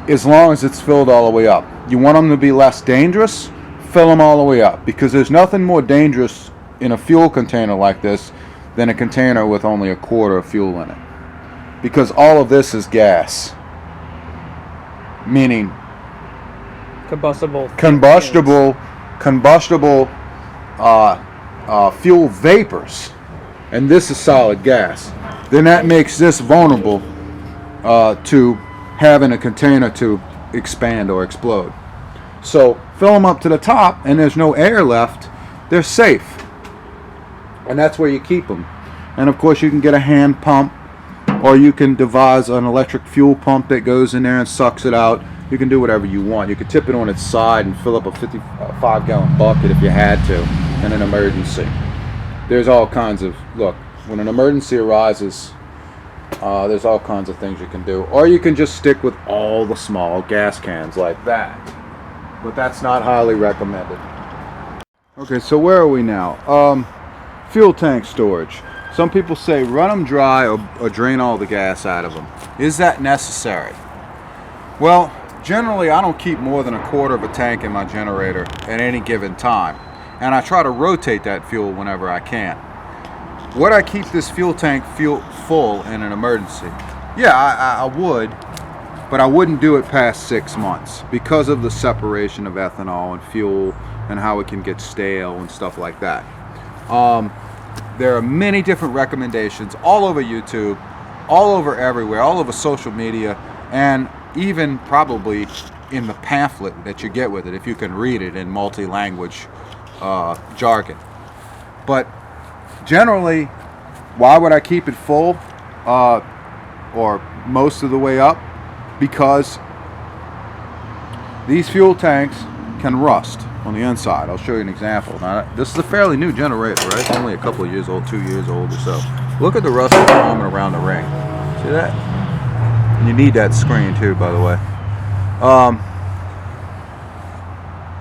as long as it's filled all the way up. You want them to be less dangerous? Fill them all the way up, because there's nothing more dangerous in a fuel container like this than a container with only a quarter of fuel in it, because all of this is gas, meaning combustible fuel vapors, and this is solid gas. Then that makes this vulnerable to having a container to expand or explode. So fill them up to the top and there's no air left, they're safe, and that's where you keep them. And of course you can get a hand pump, or you can devise an electric fuel pump that goes in there and sucks it out. You can do whatever you want. You could tip it on its side and fill up a 55-gallon bucket if you had to in an emergency. There's all kinds of, look, when an emergency arises, there's all kinds of things you can do. Or you can just stick with all the small gas cans like that. But that's not highly recommended. Okay, so where are we now? Fuel tank storage. Some people say run them dry or drain all the gas out of them. Is that necessary? Well, generally I don't keep more than a quarter of a tank in my generator at any given time. And I try to rotate that fuel whenever I can. Would I keep this fuel tank full in an emergency? Yeah, I would, but I wouldn't do it past 6 months because of the separation of ethanol and fuel and how it can get stale and stuff like that. There are many different recommendations all over YouTube, all over everywhere, all over social media, and even probably in the pamphlet that you get with it if you can read it in multi-language jargon. But generally, why would I keep it full or most of the way up? Because these fuel tanks can rust on the inside. I'll show you an example. Now, this is a fairly new generator, right? It's only a couple of years old, 2 years old or so. Look at the rust that's forming around the ring. See that? And you need that screen too, by the way.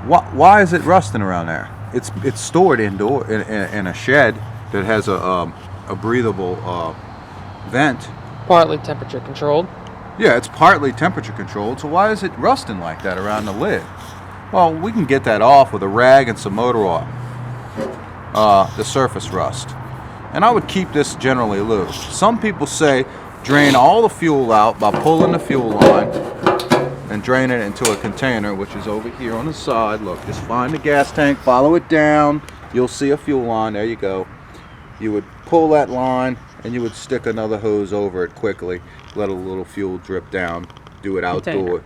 Why is it rusting around there? It's stored indoor in a shed that has a breathable vent. Partly temperature controlled. Yeah, it's partly temperature controlled, so why is it rusting like that around the lid? Well, we can get that off with a rag and some motor oil, the surface rust. And I would keep this generally loose. Some people say drain all the fuel out by pulling the fuel line and drain it into a container, which is over here on the side. Look, just find the gas tank, follow it down, you'll see a fuel line, there you go. You would pull that line and you would stick another hose over it quickly, let a little fuel drip down, do it outdoors,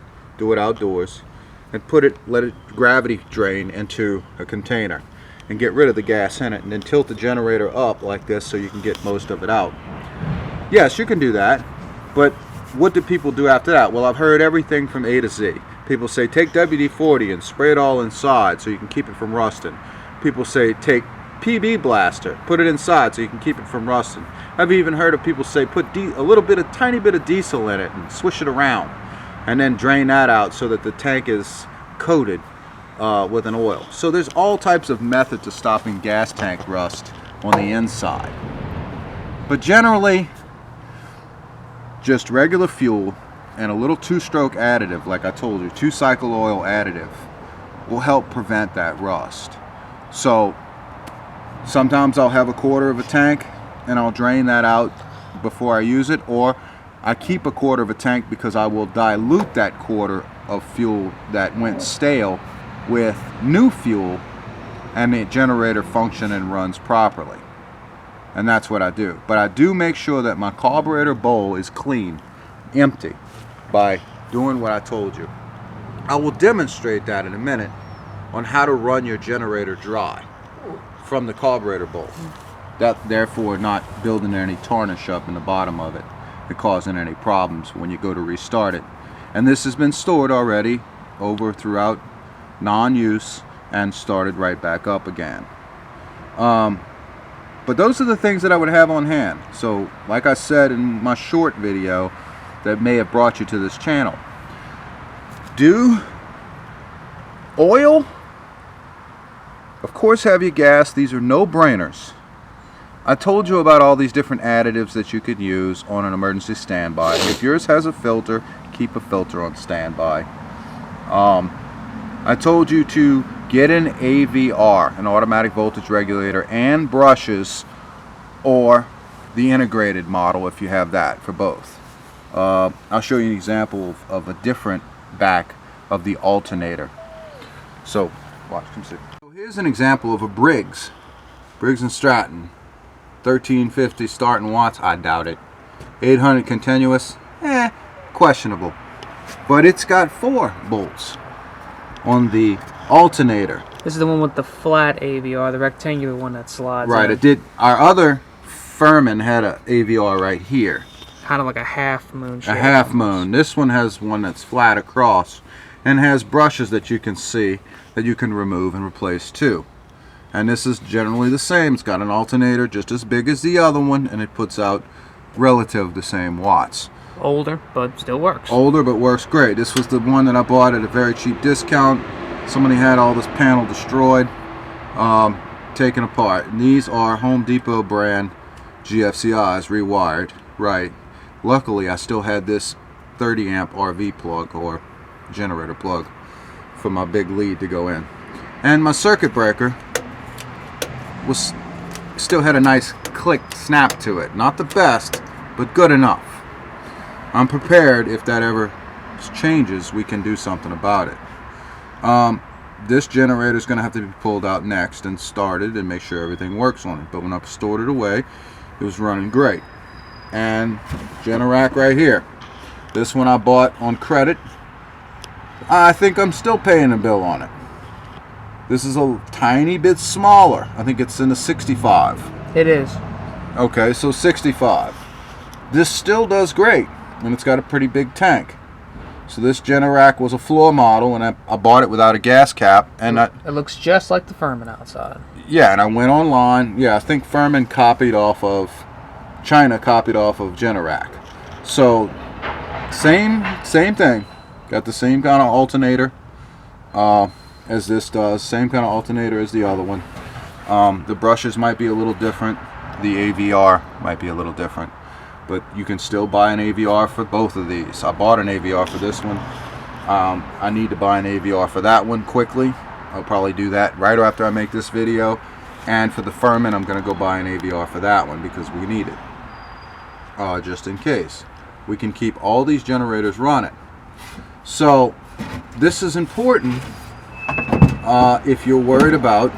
and let it gravity drain into a container and get rid of the gas in it, and then tilt the generator up like this so you can get most of it out. Yes, you can do that, but what do people do after that? Well, I've heard everything from A to Z. People say take WD-40 and spray it all inside so you can keep it from rusting. People say take PB Blaster, put it inside so you can keep it from rusting. I've even heard of people say put a tiny bit of diesel in it and swish it around, and then drain that out so that the tank is coated with an oil. So there's all types of methods to stopping gas tank rust on the inside. But generally, just regular fuel and a little two-stroke additive, like I told you, 2-cycle oil additive, will help prevent that rust. So sometimes I'll have a quarter of a tank and I'll drain that out before I use it, or I keep a quarter of a tank because I will dilute that quarter of fuel that went stale with new fuel, and the generator functions and runs properly. And that's what I do. But I do make sure that my carburetor bowl is clean, empty, by doing what I told you. I will demonstrate that in a minute on how to run your generator dry from the carburetor bowl. That therefore not building any tarnish up in the bottom of it and causing any problems when you go to restart it. And this has been stored already over throughout non-use and started right back up again. But those are the things that I would have on hand. So like I said in my short video that may have brought you to this channel, do oil, of course have your gas. These are no-brainers. I told you about all these different additives that you could use on an emergency standby. If yours has a filter, keep a filter on standby. I told you to get an AVR, an automatic voltage regulator, and brushes, or the integrated model if you have that, for both. I'll show you an example of a different back of the alternator. So watch, come see. So here's an example of a Briggs & Stratton 1350 starting watts. I doubt it. 800 continuous, questionable. But it's got 4 bolts on the alternator. This is the one with the flat AVR, the rectangular one that slides. Right, it did. Our other Furman had a AVR right here. Kind of like a half moon shape. A half moon. This one has one that's flat across and has brushes that you can see that you can remove and replace too. And this is generally the same. It's got an alternator just as big as the other one, and it puts out relative the same watts. Older, but still works. Older, but works great. This was the one that I bought at a very cheap discount. Somebody had all this panel destroyed, taken apart. And these are Home Depot brand GFCIs rewired. Right. Luckily, I still had this 30 amp RV plug or generator plug for my big lead to go in. And my circuit breaker still had a nice click snap to it. Not the best, but good enough. I'm prepared if that ever changes, we can do something about it. This generator is going to have to be pulled out next and started and make sure everything works on it. But when I stored it away, it was running great. And Generac right here. This one I bought on credit. I think I'm still paying a bill on it. This is a tiny bit smaller. I think it's in the 65. It is. Okay, so 65. This still does great, and it's got a pretty big tank. So this Generac was a floor model, and I bought it without a gas cap. And It looks just like the Furman outside. yeah, and I went online. Yeah, I think Furman copied off of China, copied off of Generac. So same thing. Got the same kind of alternator as this does. Same kind of alternator as the other one. The brushes might be a little different. The AVR might be a little different. But you can still buy an AVR for both of these. I bought an AVR for this one. I need to buy an AVR for that one quickly. I'll probably do that right after I make this video. And for the Furman, I'm going to go buy an AVR for that one because we need it. Just in case. We can keep all these generators running. So this is important if you're worried about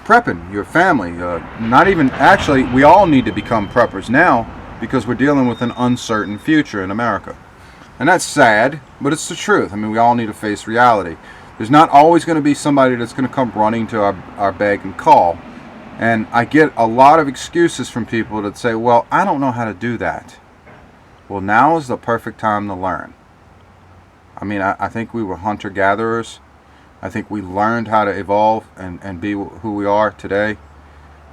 prepping your family. Not even, actually, we all need to become preppers now because we're dealing with an uncertain future in America. And that's sad, but it's the truth. I mean, we all need to face reality. There's not always going to be somebody that's going to come running to our beck and call And I get a lot of excuses from people that say, well, I don't know how to do that. Well, now is the perfect time to learn. I mean, I think we were hunter-gatherers. I think we learned how to evolve and be who we are today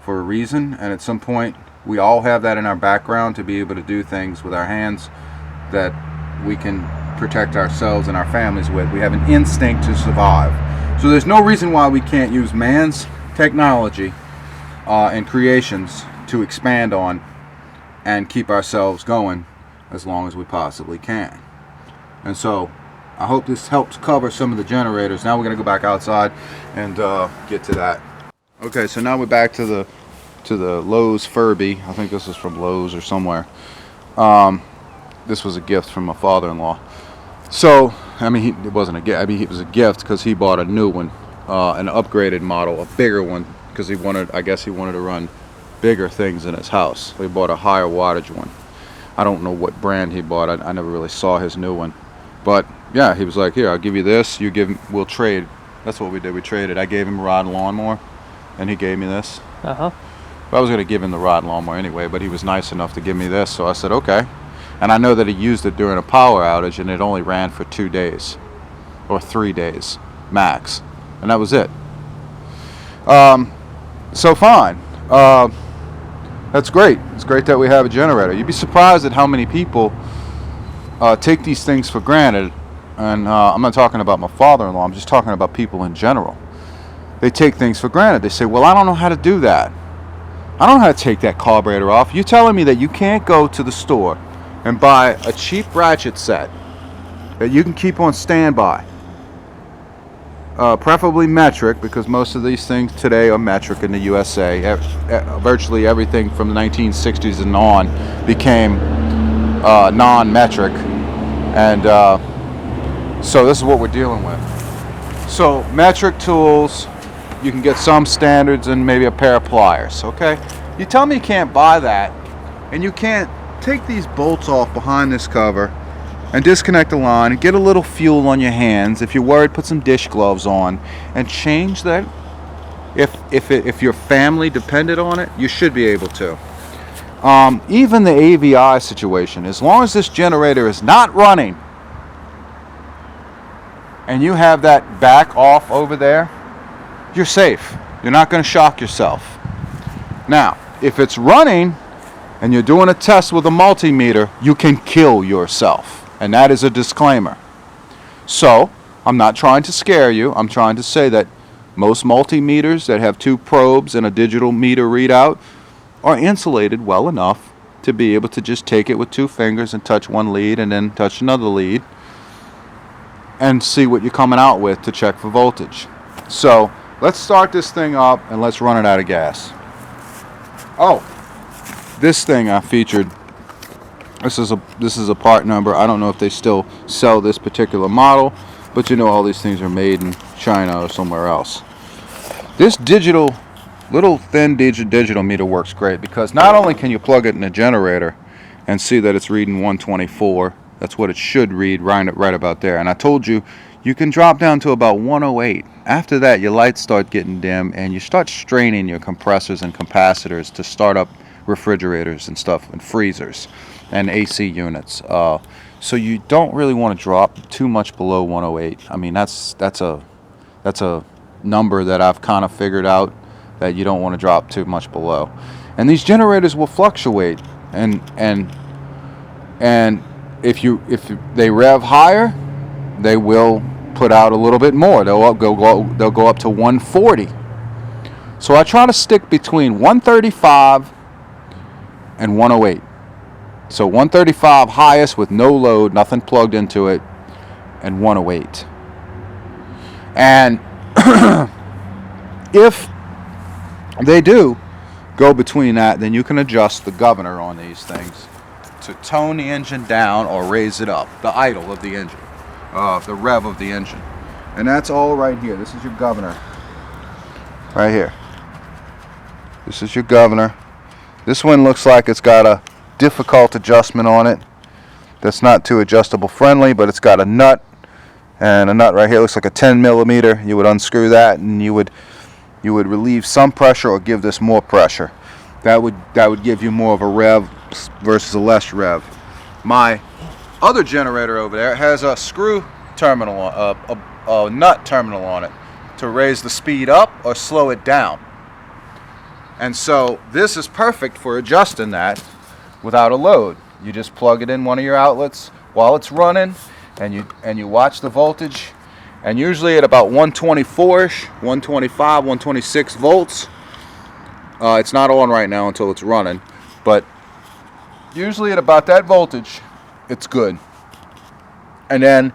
for a reason. And at some point, we all have that in our background to be able to do things with our hands that we can protect ourselves and our families with. We have an instinct to survive. So there's no reason why we can't use man's technology and creations to expand on and keep ourselves going as long as we possibly can. And so I hope this helps cover some of the generators. Now we're going to go back outside and get to that. Okay, so now we're back to the Lowe's Furby. I think this is from Lowe's or somewhere. This was a gift from my father-in-law. So, I mean, it wasn't a gift. I mean, it was a gift because he bought a new one, an upgraded model, a bigger one, because I guess he wanted to run bigger things in his house. So he bought a higher wattage one. I don't know what brand he bought. I never really saw his new one. But yeah, he was like, here, I'll give you this. We'll trade. That's what we did. We traded. I gave him a rod and lawnmower, and he gave me this. Uh-huh. I was going to give him the rod and lawnmower anyway, but he was nice enough to give me this. So I said, okay. And I know that he used it during a power outage, and it only ran for 2 days or 3 days max. And that was it. So fine. That's great. It's great that we have a generator. You'd be surprised at how many people take these things for granted. And I'm not talking about my father-in-law. I'm just talking about people in general. They take things for granted. They say, well, I don't know how to do that. I don't know how to take that carburetor off. You're telling me that you can't go to the store and buy a cheap ratchet set that you can keep on standby, preferably metric, because most of these things today are metric in the USA. Virtually everything from the 1960s and on became non-metric, and so this is what we're dealing with. So metric tools, you can get some standards and maybe a pair of pliers. Okay, you tell me you can't buy that, and you can't take these bolts off behind this cover and disconnect the line and get a little fuel on your hands. If you're worried, put some dish gloves on and change that. If your family depended on it, you should be able to. Even the AVI situation, as long as this generator is not running and you have that back off over there, you're safe. You're not going to shock yourself. Now, if it's running and you're doing a test with a multimeter, you can kill yourself. And that is a disclaimer. So, I'm not trying to scare you. I'm trying to say that most multimeters that have 2 probes and a digital meter readout are insulated well enough to be able to just take it with 2 fingers and touch one lead and then touch another lead and see what you're coming out with to check for voltage. So, let's start this thing up and let's run it out of gas. Oh, this thing I featured, this is a part number. I don't know if they still sell this particular model, but you know all these things are made in China or somewhere else. This little thin digital meter works great because not only can you plug it in a generator and see that it's reading 124, that's what it should read right about there. And I told you, you can drop down to about 108. After that, your lights start getting dim and you start straining your compressors and capacitors to start up refrigerators and stuff and freezers and AC units. So you don't really want to drop too much below 108. I mean, that's a number that I've kind of figured out that you don't want to drop too much below. And these generators will fluctuate, and if they rev higher, they will put out a little bit more. They'll go up to 140. So I try to stick between 135 and 108. So 135 highest with no load, nothing plugged into it, and 108. And if they do go between that, then you can adjust the governor on these things to tone the engine down or raise it up, the idle of the engine, the rev of the engine. And that's all right here. This is your governor. Right here. This is your governor. This one looks like it's got a difficult adjustment on it. That's not too adjustable friendly, but it's got a nut. And a nut right here looks like a 10 millimeter. You would unscrew that and you would you would relieve some pressure or give this more pressure. That would give you more of a rev versus a less rev. My other generator over there has a screw terminal, a nut terminal on it to raise the speed up or slow it down. And so this is perfect for adjusting that without a load. You just plug it in one of your outlets while it's running, and you watch the voltage. And usually at about 124ish, 125, 126 volts. It's not on right now until it's running, but usually at about that voltage, it's good. And then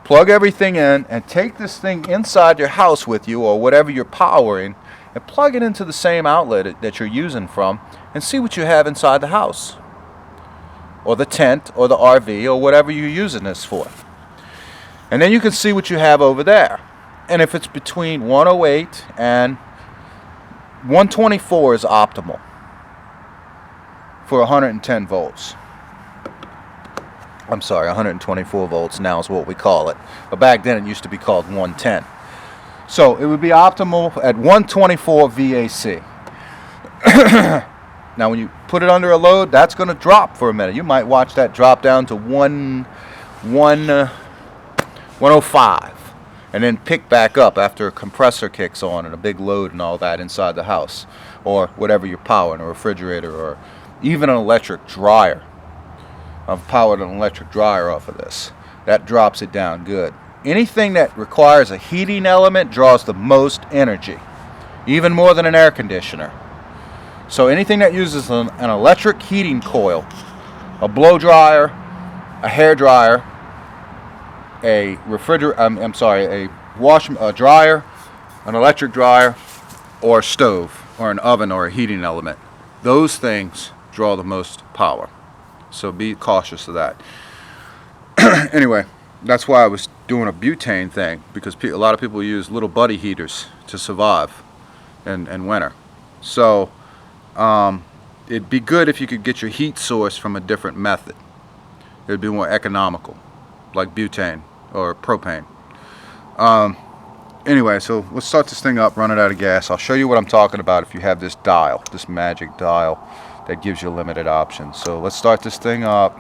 plug everything in and take this thing inside your house with you or whatever you're powering and plug it into the same outlet that you're using from and see what you have inside the house or the tent or the RV or whatever you're using this for. And then you can see what you have over there. And if it's between 108 and 124 is optimal for 110 volts. I'm sorry, 124 volts now is what we call it. But back then it used to be called 110. So it would be optimal at 124 VAC. Now when you put it under a load, that's going to drop for a minute. You might watch that drop down to 105 and then pick back up after a compressor kicks on and a big load and all that inside the house or whatever you're powering, a refrigerator or even an electric dryer. I've powered an electric dryer off of this. That drops it down good. Anything that requires a heating element draws the most energy, even more than an air conditioner. So anything that uses an electric heating coil, a blow dryer, a hair dryer, a dryer, an electric dryer, or a stove, or an oven, or a heating element. Those things draw the most power. So be cautious of that. Anyway, that's why I was doing a butane thing, because a lot of people use little buddy heaters to survive in winter. So it'd be good if you could get your heat source from a different method. It would be more economical, like butane or propane. Anyway, so let's start this thing up, run it out of gas. I'll show you what I'm talking about if you have this dial, this magic dial that gives you limited options. So let's start this thing up.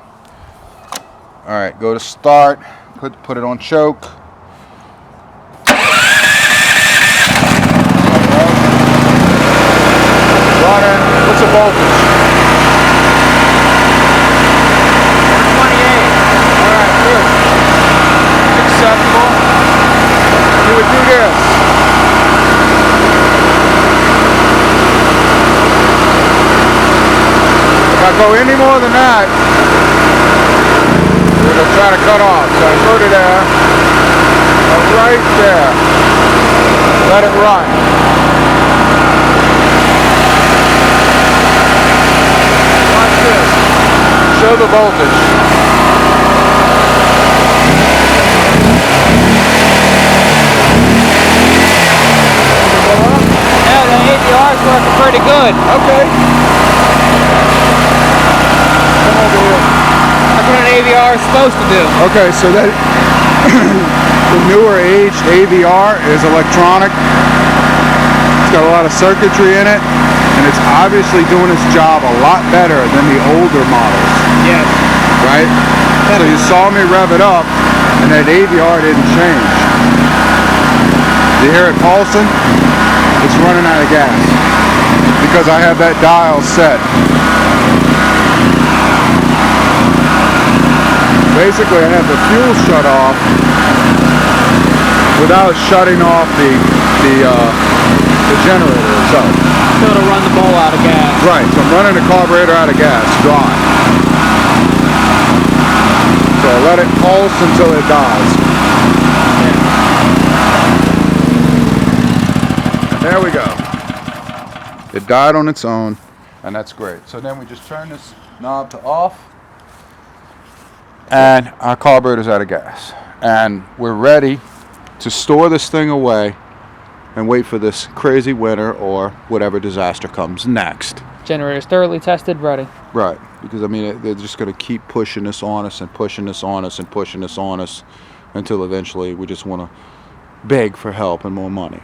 All right, go to start, put it on choke. Running. What's the voltage? 28. All right, good. Acceptable. You would do this. If I go any more than that, it'll try to cut off. So I go to there, right there. Let it run. Watch this. Show the voltage. Yeah, the AVR is working pretty good. Okay. Come over here. That's what an AVR is supposed to do. Okay, so that the newer age AVR is electronic. It's got a lot of circuitry in it, and it's obviously doing its job a lot better than the older models. Yes. Right? So you saw me rev it up, and that AVR didn't change. You hear it pulsing? It's running out of gas because I have that dial set. Basically, I have the fuel shut off without shutting off the generator itself. So to run the bowl out of gas. Right, so I'm running the carburetor out of gas, dry. So I let it pulse until it dies. And there we go. It died on its own, and that's great. So then we just turn this knob to off, and our carburetor's out of gas. And we're ready to store this thing away and wait for this crazy winter or whatever disaster comes next. Generator's thoroughly tested, ready. Right, because I mean, they're just going to keep pushing this on us and pushing this on us and pushing this on us until eventually we just want to beg for help and more money.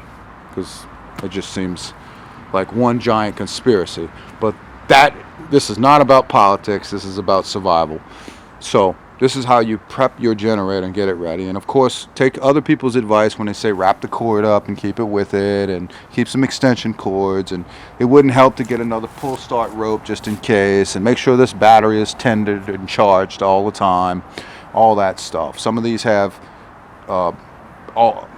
Because It just seems like one giant conspiracy. But this is not about politics. This is about survival. So this is how you prep your generator and get it ready. And of course, take other people's advice when they say wrap the cord up and keep it with it, and keep some extension cords. And it wouldn't help to get another pull start rope just in case, and make sure this battery is tended and charged all the time. All that stuff. Some of these have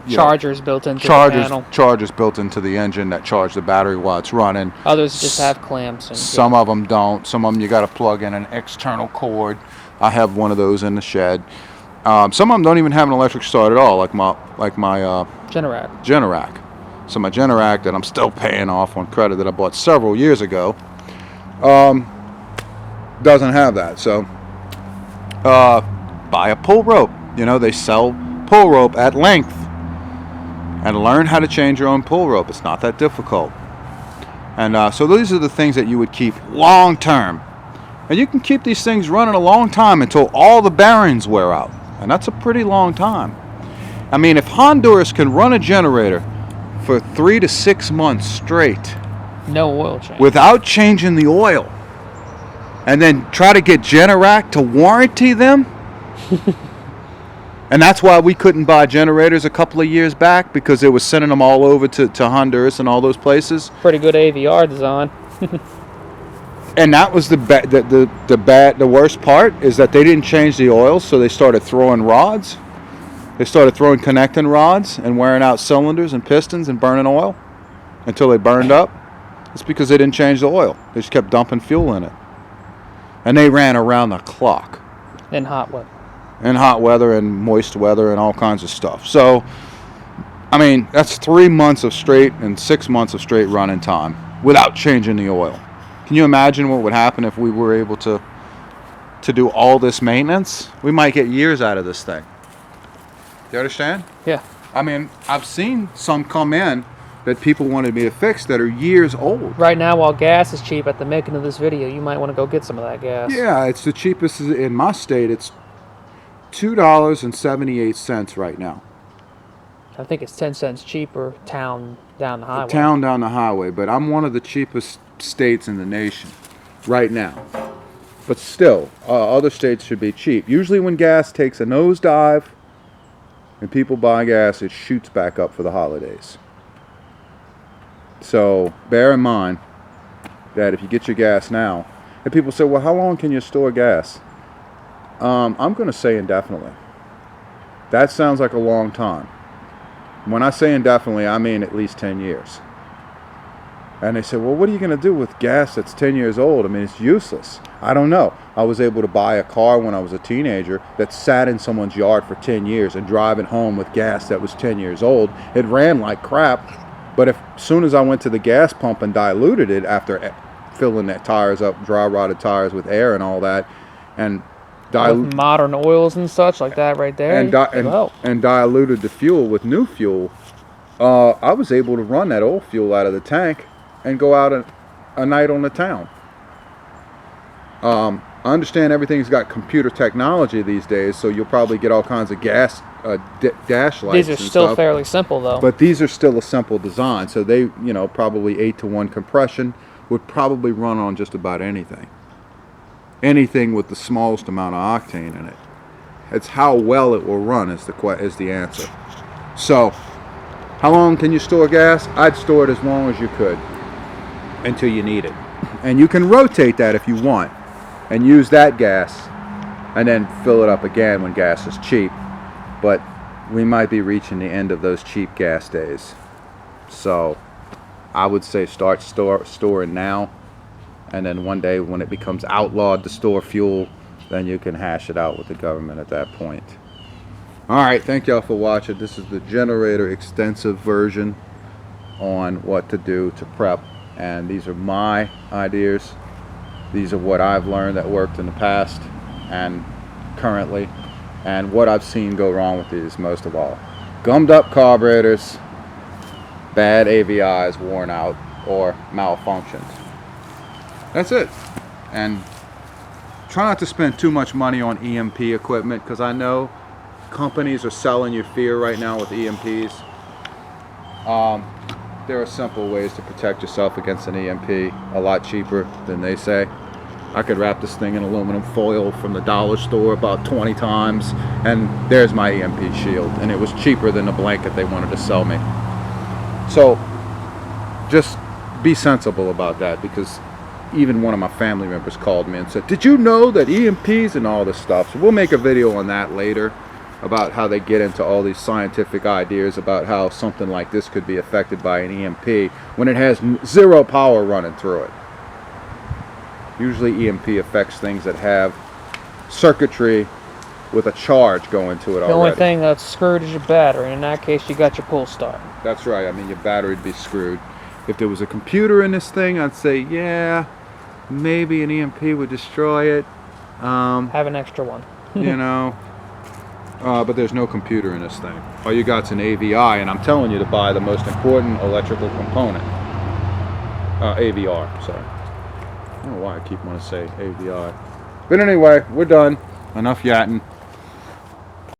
chargers built into the panel. Chargers built into the engine that charge the battery while it's running. Others just have clamps. And some of them don't. Some of them you got to plug in an external cord. I have one of those in the shed. Some of them don't even have an electric start at all, like my Generac. So my Generac that I'm still paying off on credit that I bought several years ago doesn't have that. So buy a pull rope. You know, they sell pull rope at length, and learn how to change your own pull rope. It's not that difficult. And so these are the things that you would keep long term. And you can keep these things running a long time until all the bearings wear out. And that's a pretty long time. I mean, if Honduras can run a generator for 3 to 6 months straight, no oil change, without changing the oil, and then try to get Generac to warranty them, and that's why we couldn't buy generators a couple of years back, because it was sending them all over to Honduras and all those places. Pretty good AVR design. And that was the worst part, is that they didn't change the oil, so they started throwing rods. They started throwing connecting rods and wearing out cylinders and pistons and burning oil until they burned up. It's because they didn't change the oil. They just kept dumping fuel in it. And they ran around the clock. In hot weather. In hot weather and moist weather and all kinds of stuff. So, I mean, that's 3 months of straight and 6 months of straight running time without changing the oil. Can you imagine what would happen if we were able to do all this maintenance? We might get years out of this thing. You understand? Yeah. I mean, I've seen some come in that people wanted me to fix that are years old. Right now, while gas is cheap at the making of this video, you might want to go get some of that gas. Yeah, it's the cheapest in my state. It's $2.78 right now. I think it's 10 cents cheaper down the highway. Down the highway, but I'm one of the cheapest states in the nation right now. But still, other states should be cheap. Usually when gas takes a nosedive and people buy gas, it shoots back up for the holidays. So bear in mind that if you get your gas now, and people say, well, how long can you store gas? I'm going to say indefinitely. That sounds like a long time. When I say indefinitely, I mean at least 10 years. And they say, well, what are you going to do with gas that's 10 years old? I mean, it's useless. I don't know. I was able to buy a car when I was a teenager that sat in someone's yard for 10 years and drive it home with gas that was 10 years old. It ran like crap. But as soon as I went to the gas pump and diluted it after filling the tires up, dry rotted tires with air and all that, and with modern oils and such like that right there, and diluted the fuel with new fuel, I was able to run that old fuel out of the tank and go out a night on the town. I understand everything's got computer technology these days, so you'll probably get all kinds of gas dash lights. These are still fairly simple, though. But these are still a simple design, so they, probably 8-to-1 compression would probably run on just about anything. Anything with the smallest amount of octane in it. It's how well it will run is the answer. So, how long can you store gas? I'd store it as long as you could until you need it. And you can rotate that if you want and use that gas and then fill it up again when gas is cheap. But we might be reaching the end of those cheap gas days. So, I would say start storing now. And then one day when it becomes outlawed to store fuel, then you can hash it out with the government at that point. Alright, thank y'all for watching. This is the generator extensive version on what to do to prep. And these are my ideas. These are what I've learned that worked in the past and currently. And what I've seen go wrong with these most of all. Gummed up carburetors, bad AVIs worn out, or malfunctioned. That's it. And try not to spend too much money on EMP equipment, because I know companies are selling you fear right now with EMPs. there are simple ways to protect yourself against an EMP, a lot cheaper than they say. I could wrap this thing in aluminum foil from the dollar store about 20 times, and there's my EMP shield, and it was cheaper than the blanket they wanted to sell me. So just be sensible about that, because even one of my family members called me and said, did you know that EMPs and all this stuff? So we'll make a video on that later, about how they get into all these scientific ideas about how something like this could be affected by an EMP when it has zero power running through it. Usually EMP affects things that have circuitry with a charge going to it already. The only thing that's screwed is your battery. In that case, you got your pull start. That's right. I mean, your battery would be screwed. If there was a computer in this thing, I'd say, yeah, maybe an EMP would destroy it. Have an extra one. You know, but there's no computer in this thing. All you got's an AVI, and I'm telling you to buy the most important electrical component. AVR, sorry. I don't know why I keep wanting to say AVI. But anyway, we're done. Enough yatting.